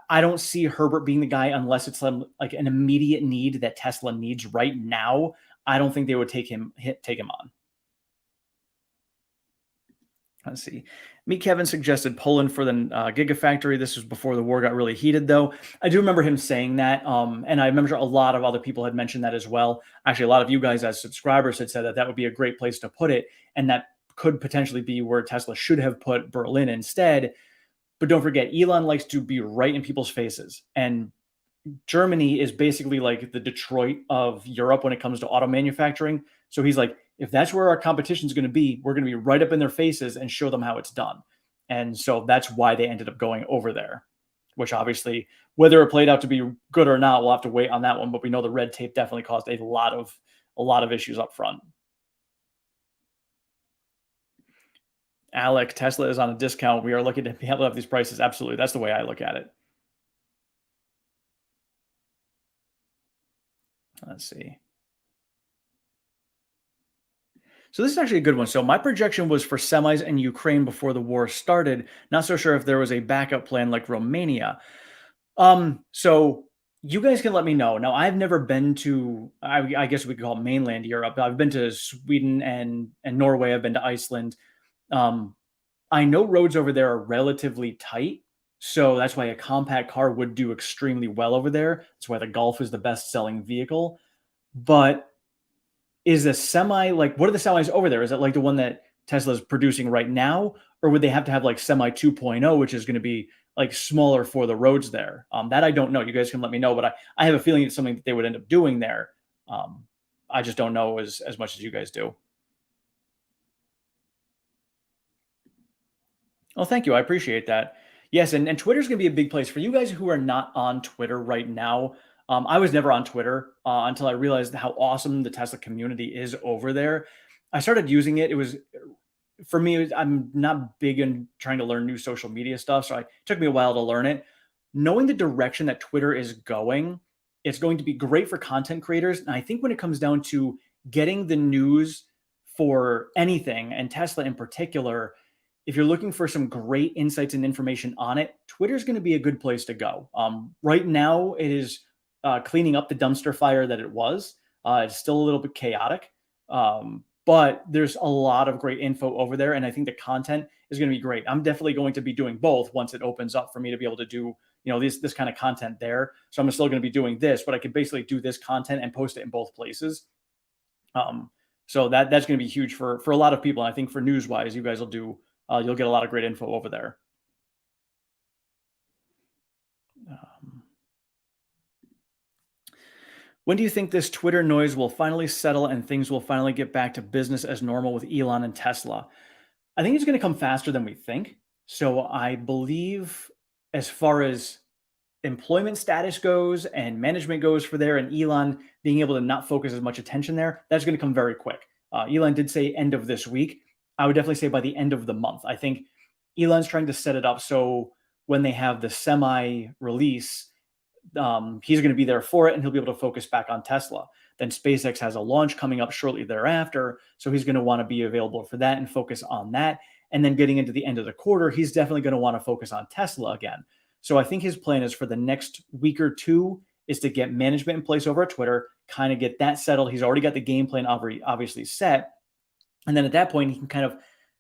I don't see Herbert being the guy unless it's like an immediate need that Tesla needs right now. I don't think they would take him on. Let's see. Meet Kevin suggested Poland for the Gigafactory. This was before the war got really heated, though. I do remember him saying that, and I remember a lot of other people had mentioned that as well. Actually, a lot of you guys as subscribers had said that that would be a great place to put it, and that could potentially be where Tesla should have put Berlin instead. But don't forget, Elon likes to be right in people's faces, and Germany is basically like the Detroit of Europe when it comes to auto manufacturing. So he's like, if that's where our competition is going to be, we're going to be right up in their faces and show them how it's done. And so that's why they ended up going over there, which obviously, whether it played out to be good or not, we'll have to wait on that one. But we know the red tape definitely caused a lot of issues up front. Alec, Tesla is on a discount. We are looking to be able to have these prices. Absolutely. That's the way I look at it. Let's see. So this is actually a good one. So my projection was for semis in Ukraine before the war started. Not so sure if there was a backup plan like Romania. So you guys can let me know. Now I've never been to, I guess we could call it mainland Europe. I've been to Sweden and Norway. I've been to Iceland. I know roads over there are relatively tight. So that's why a compact car would do extremely well over there. That's why the Golf is the best selling vehicle. But is a semi like what are the semis over there? Is it like the one that Tesla is producing right now, or would they have to have like semi 2.0, which is going to be like smaller for the roads there? That I don't know. You guys can let me know, but I have a feeling it's something that they would end up doing there. I just don't know as much as you guys do. Oh, thank you. I appreciate that. Yes, and Twitter's going to be a big place for you guys who are not on Twitter right now. I was never on Twitter until I realized how awesome the Tesla community is over there. I started using it. It was for me. I'm not big in trying to learn new social media stuff, so it took me a while to learn it. Knowing the direction that Twitter is going, it's going to be great for content creators. And I think when it comes down to getting the news for anything, and Tesla in particular, if you're looking for some great insights and information on it, Twitter is going to be a good place to go. Right now, it is cleaning up the dumpster fire that it was. It's still a little bit chaotic, but there's a lot of great info over there, and I think the content is going to be great. I'm definitely going to be doing both once it opens up for me to be able to do this kind of content there. So I'm still going to be doing this, but I could basically do this content and post it in both places. So that's going to be huge for a lot of people. And I think for news wise, you guys will do. You'll get a lot of great info over there. When do you think this Twitter noise will finally settle and things will finally get back to business as normal with Elon and Tesla? I think it's going to come faster than we think. So I believe as far as employment status goes and management goes for there, and Elon being able to not focus as much attention there, that's going to come very quick. Elon did say end of this week. I would definitely say by the end of the month. I think Elon's trying to set it up so when they have the semi release, he's going to be there for it and he'll be able to focus back on Tesla. Then SpaceX has a launch coming up shortly thereafter. So he's going to want to be available for that and focus on that. And then getting into the end of the quarter, he's definitely going to want to focus on Tesla again. So I think his plan is for the next week or two is to get management in place over at Twitter, kind of get that settled. He's already got the game plan obviously set. And then at that point, he can kind of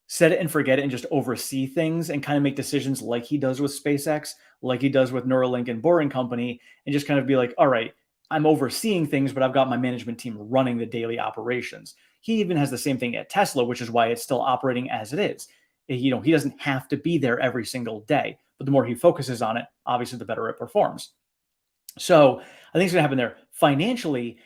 set it and forget it and just oversee things and kind of make decisions like he does with SpaceX, like he does with Neuralink and Boring Company, and just kind of be like, all right, I'm overseeing things, but I've got my management team running the daily operations. He even has the same thing at Tesla, which is why it's still operating as it is. He doesn't have to be there every single day, but the more he focuses on it, obviously, the better it performs. So I think it's going to happen there. Financially,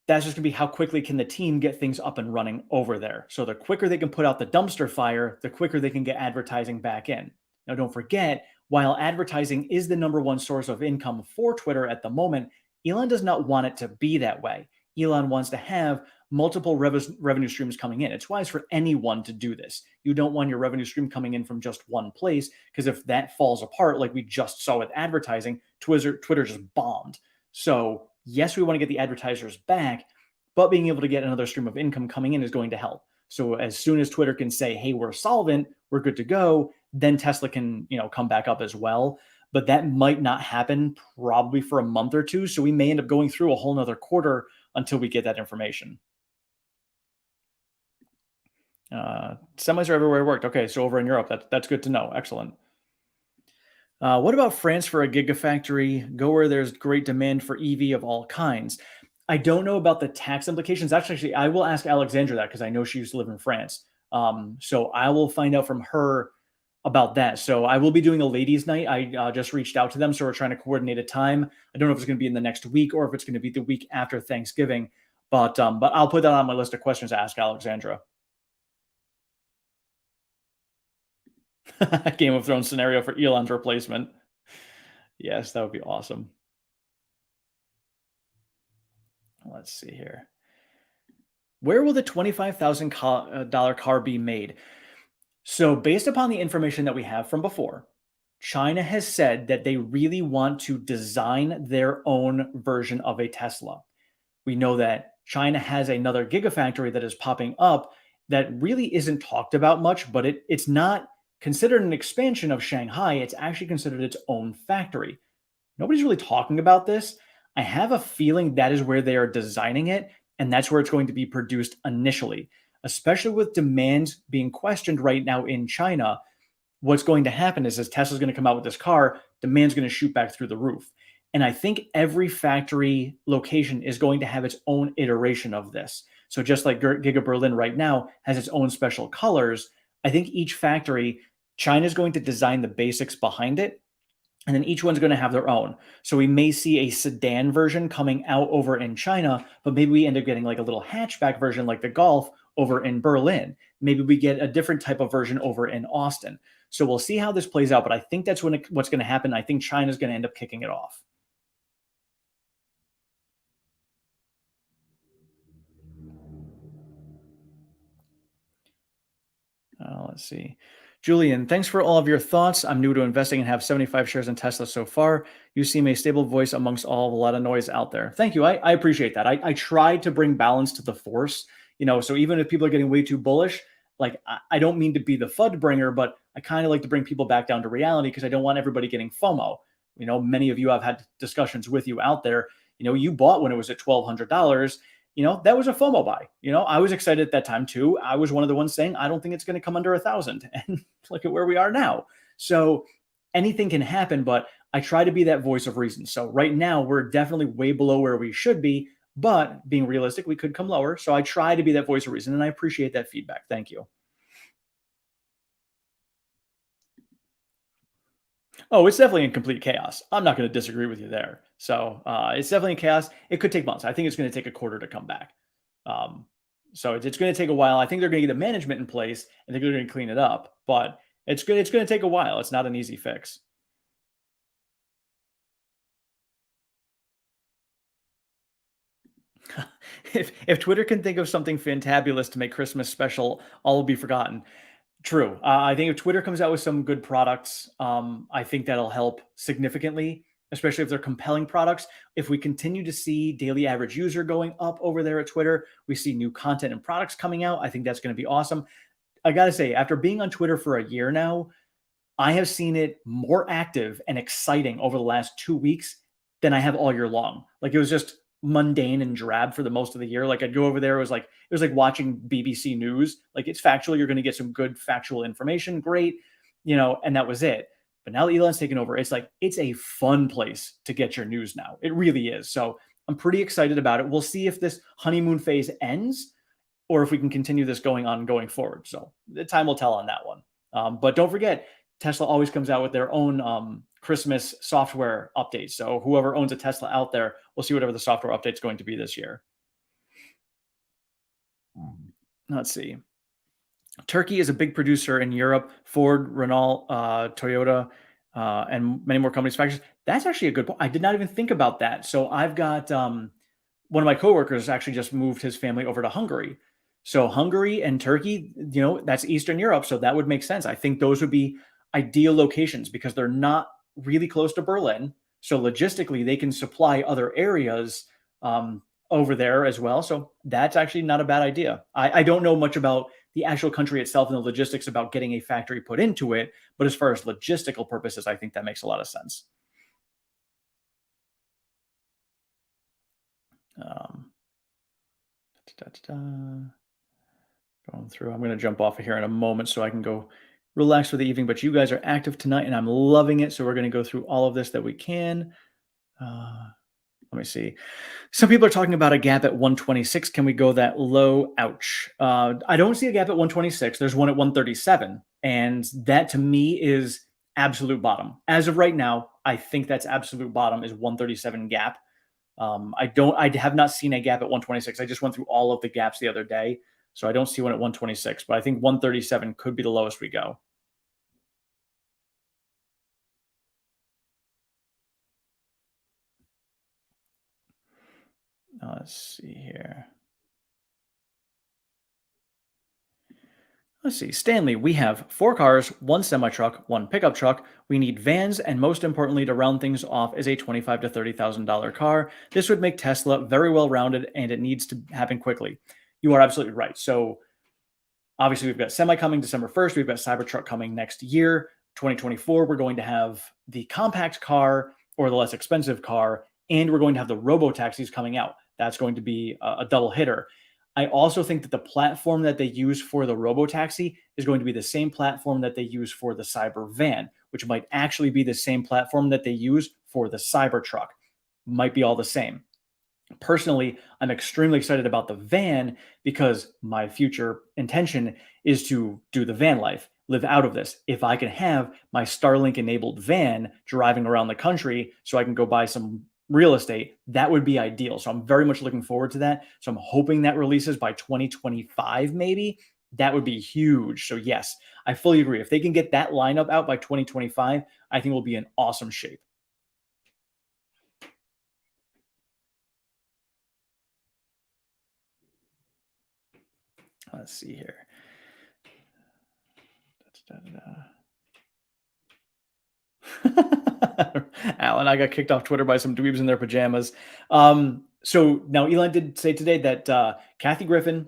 that's just going to be how quickly can the team get things up and running over there. So the quicker they can put out the dumpster fire, the quicker they can get advertising back in. Now, don't forget, while advertising is the number one source of income for Twitter at the moment, Elon does not want it to be that way. Elon wants to have multiple revenue streams coming in. It's wise for anyone to do this. You don't want your revenue stream coming in from just one place, because if that falls apart, like we just saw with advertising, Twitter just bombed. So yes, we want to get the advertisers back, but being able to get another stream of income coming in is going to help. So as soon as Twitter can say, hey, we're solvent, we're good to go, then Tesla can, come back up as well. But that might not happen probably for a month or two. So we may end up going through a whole nother quarter until we get that information. Semis are everywhere it worked. Okay, so over in Europe, that's good to know. Excellent. What about France for a gigafactory? Go where there's great demand for EV of all kinds. I don't know about the tax implications. Actually, I will ask Alexandra that because I know she used to live in France. So I will find out from her about that. So I will be doing a ladies' night. I just reached out to them, so we're trying to coordinate a time. I don't know if it's going to be in the next week or if it's going to be the week after Thanksgiving. But I'll put that on my list of questions to ask Alexandra. Game of Thrones scenario for Elon's replacement. Yes, that would be awesome. Let's see here. Where will the $25,000 car be made? So, based upon the information that we have from before, China has said that they really want to design their own version of a Tesla. We know that China has another gigafactory that is popping up that really isn't talked about much, but it's not considered an expansion of Shanghai. It's actually considered its own factory. Nobody's really talking about this. I have a feeling that is where they are designing it, and that's where it's going to be produced initially, especially with demand being questioned right now in China. What's going to happen is as Tesla's going to come out with this car, demand's going to shoot back through the roof. And I think every factory location is going to have its own iteration of this. So just like Giga Berlin right now has its own special colors, I think each factory, China's going to design the basics behind it, and then each one's going to have their own. So we may see a sedan version coming out over in China, but maybe we end up getting like a little hatchback version like the Golf over in Berlin. Maybe we get a different type of version over in Austin. So we'll see how this plays out, but I think that's what's going to happen. I think China's going to end up kicking it off. Let's see. Julian, thanks for all of your thoughts. I'm new to investing and have 75 shares in Tesla so far. You seem a stable voice amongst a lot of noise out there. Thank you. I appreciate that. I tried to bring balance to the force, so even if people are getting way too bullish, like I don't mean to be the FUD bringer, but I kind of like to bring people back down to reality because I don't want everybody getting FOMO. Many of you I've had discussions with you out there. You bought when it was at $1,200. That was a FOMO buy. I was excited at that time too. I was one of the ones saying, I don't think it's going to come under 1,000. And look at where we are now. So anything can happen, but I try to be that voice of reason. So right now we're definitely way below where we should be, but being realistic, we could come lower. So I try to be that voice of reason, and I appreciate that feedback. Thank you. Oh, it's definitely in complete chaos. I'm not going to disagree with you there. So it's definitely in chaos. It could take months. I think it's going to take a quarter to come back. Um, so it's going to take a while. I think they're going to get the management in place, and they're going to clean it up. But it's going to take a while. It's not an easy fix. If Twitter can think of something fantabulous to make Christmas special, all will be forgotten. True. I think if Twitter comes out with some good products, I think that'll help significantly, especially if they're compelling products. If we continue to see daily average user going up over there at Twitter, we see new content and products coming out. I think that's going to be awesome. I got to say, after being on Twitter for a year now, I have seen it more active and exciting over the last 2 weeks than I have all year long. Like it was just mundane and drab for the most of the year. Like I'd go over there, it was like watching BBC News. Like it's factual, you're going to get some good factual information, great, and that was it. But now that Elon's taken over, it's like it's a fun place to get your news now. It really is. So I'm pretty excited about it. We'll see if this honeymoon phase ends or if we can continue this going forward. So the time will tell on that one. But don't forget, Tesla always comes out with their own Christmas software updates. So whoever owns a Tesla out there, we'll see whatever the software update's going to be this year. Let's see. Turkey is a big producer in Europe. Ford, Renault, Toyota, and many more companies, factories. That's actually a good point. I did not even think about that. So I've got one of my coworkers actually just moved his family over to Hungary. So Hungary and Turkey, that's Eastern Europe. So that would make sense. I think those would be ideal locations because they're not really close to Berlin. So logistically, they can supply other areas over there as well. So that's actually not a bad idea. I don't know much about the actual country itself and the logistics about getting a factory put into it. But as far as logistical purposes, I think that makes a lot of sense. Um, Going through. I'm going to jump off of here in a moment so I can go relax for the evening. But you guys are active tonight and I'm loving it. So we're going to go through all of this that we can. Let me see. Some people are talking about a gap at 126. Can we go that low? Ouch. I don't see a gap at 126. There's one at 137. And that to me is absolute bottom. As of right now, I think that's absolute bottom is 137 gap. I have not seen a gap at 126. I just went through all of the gaps the other day. So I don't see one at 126, but I think 137 could be the lowest we go. Let's see here. Let's see. Stanley, we have 4 cars, 1 semi-truck, 1 pickup truck. We need vans, and most importantly, to round things off, is a $25,000 to $30,000 car. This would make Tesla very well rounded, and it needs to happen quickly. You are absolutely right. So obviously, we've got semi coming December 1st. We've got Cybertruck coming next year, 2024. We're going to have the compact car or the less expensive car, and we're going to have the robo taxis coming out. That's going to be a double hitter. I also think that the platform that they use for the robotaxi is going to be the same platform that they use for the cyber van, which might actually be the same platform that they use for the Cybertruck. Might be all the same. Personally, I'm extremely excited about the van because my future intention is to do the van life, live out of this. If I can have my Starlink enabled van driving around the country so I can go buy some real estate, that would be ideal. So I'm very much looking forward to that. So I'm hoping that releases by 2025, maybe. That would be huge. So yes, I fully agree. If they can get that lineup out by 2025, I think we'll be in awesome shape. Let's see here. Alan, I got kicked off Twitter by some dweebs in their pajamas. So now Elon did say today that Kathy Griffin,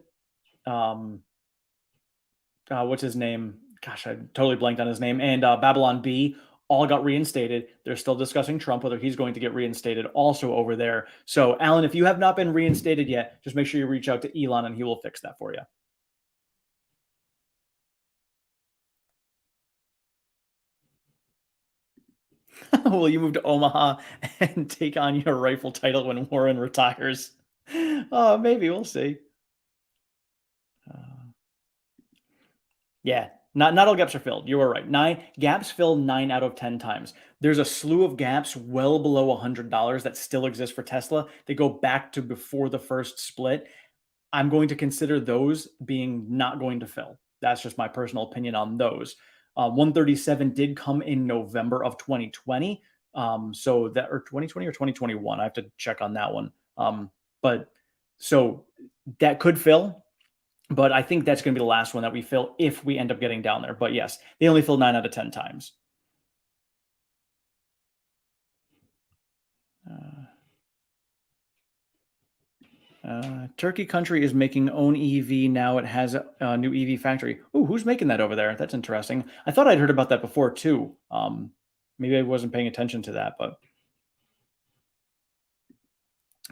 what's his name? Gosh, I totally blanked on his name. And Babylon B all got reinstated. They're still discussing Trump, whether he's going to get reinstated also over there. So, Alan, if you have not been reinstated yet, just make sure you reach out to Elon and he will fix that for you. Will you move to Omaha and take on your rightful title when Warren retires? Maybe we'll see. Yeah, not all gaps are filled. You were right. Gaps fill 9 out of 10 times. There's a slew of gaps well below $100 that still exist for Tesla. They go back to before the first split. I'm going to consider those being not going to fill. That's just my personal opinion on those. 137 did come in November of 2020. So that or 2020 or 2021. I have to check on that one. But So that could fill, but I think that's going to be the last one that we fill if we end up getting down there. But yes, they only fill 9 out of 10 times. Turkey country is making own EV now. It has a new EV factory. Oh, who's making that over there? That's interesting. I thought I'd heard about that before too. Maybe I wasn't paying attention to that, but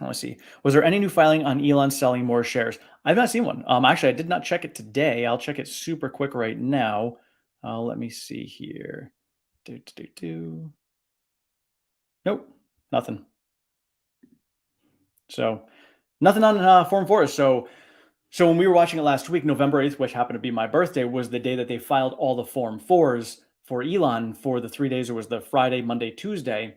let's see. Was there any new filing on Elon selling more shares? I've not seen one. Actually, I did not check it today. I'll check it super quick right now. Let me see here. Nope, nothing. So nothing on Form 4. So when we were watching it last week, November 8th, which happened to be my birthday, was the day that they filed all the Form 4s for Elon for the 3 days. It was the Friday, Monday, Tuesday.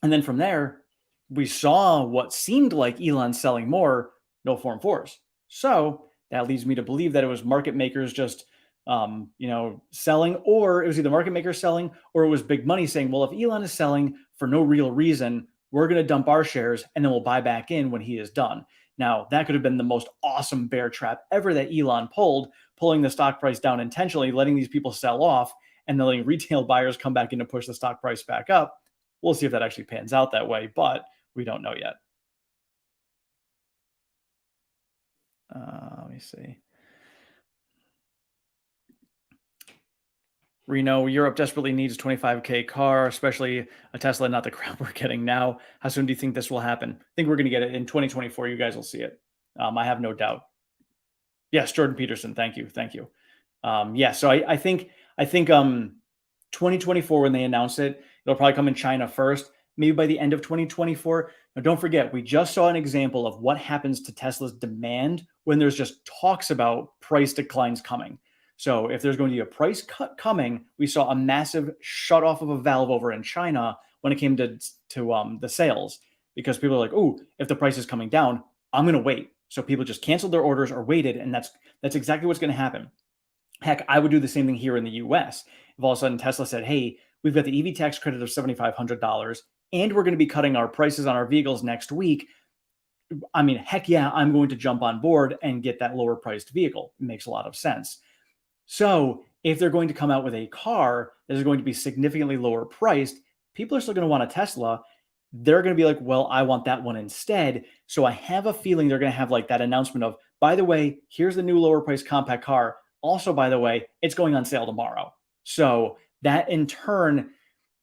And then from there, we saw what seemed like Elon selling more, no Form 4s. So that leads me to believe that it was market makers just selling, or it was either market makers selling, or it was big money saying, well, if Elon is selling for no real reason, we're going to dump our shares and then we'll buy back in when he is done. Now, that could have been the most awesome bear trap ever that Elon pulled, pulling the stock price down intentionally, letting these people sell off, and then letting retail buyers come back in to push the stock price back up. We'll see if that actually pans out that way, but we don't know yet. Let me see. Reno, Europe desperately needs a 25K car, especially a Tesla, not the crap we're getting now. How soon do you think this will happen? I think we're going to get it in 2024. You guys will see it. I have no doubt. Yes, Jordan Peterson. Thank you. Thank you. So I think 2024, when they announce it, it'll probably come in China first, maybe by the end of 2024. Now, don't forget, we just saw an example of what happens to Tesla's demand when there's just talks about price declines coming. So if there's going to be a price cut coming, we saw a massive shut off of a valve over in China when it came to the sales, because people are like, oh, if the price is coming down, I'm going to wait. So people just canceled their orders or waited, and that's exactly what's going to happen. Heck, I would do the same thing here in the US. If all of a sudden Tesla said, hey, we've got the EV tax credit of $7,500 and we're going to be cutting our prices on our vehicles next week, I mean, heck yeah, I'm going to jump on board and get that lower priced vehicle. It makes a lot of sense. So if they're going to come out with a car that is going to be significantly lower priced, people are still going to want a Tesla. They're going to be like, well, I want that one instead. So I have a feeling they're going to have like that announcement of, by the way, here's the new lower priced compact car. Also, by the way, it's going on sale tomorrow. So that in turn,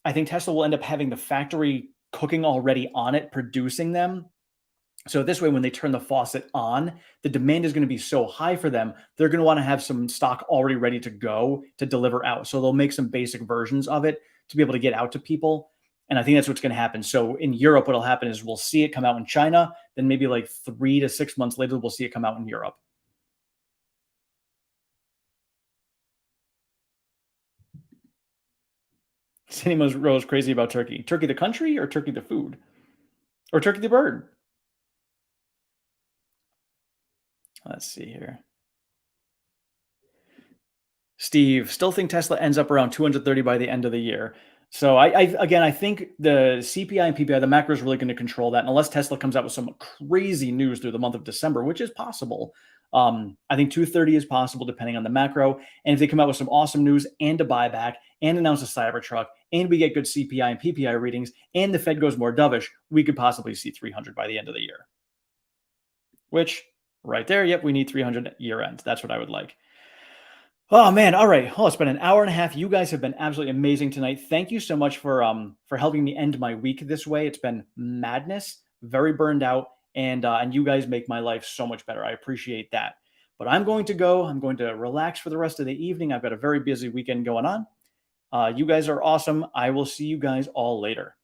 I think Tesla will end up having the factory cooking already on it, producing them. So this way, when they turn the faucet on, the demand is going to be so high for them, they're going to want to have some stock already ready to go to deliver out. So they'll make some basic versions of it to be able to get out to people. And I think that's what's going to happen. So in Europe, what'll happen is we'll see it come out in China. Then maybe like 3 to 6 months later, we'll see it come out in Europe. Cinema Rose crazy about turkey. Turkey the country or turkey the food? Or turkey the bird? Let's see here. Steve, still think Tesla ends up around 230 by the end of the year. So I think the CPI and PPI, the macro is really going to control that. And unless Tesla comes out with some crazy news through the month of December, which is possible, I think 230 is possible depending on the macro. And if they come out with some awesome news and a buyback and announce a Cybertruck and we get good CPI and PPI readings and the Fed goes more dovish, we could possibly see 300 by the end of the year. Which right there, yep, we need 300 year end. That's what I would like. Oh man, all right. Oh, it's been an hour and a half. You guys have been absolutely amazing tonight. Thank you so much for helping me end my week this way. It's been madness, very burned out, and you guys make my life so much better. I appreciate that. But I'm going to go. I'm going to relax for the rest of the evening. I've got a very busy weekend going on. You guys are awesome. I will see you guys all later.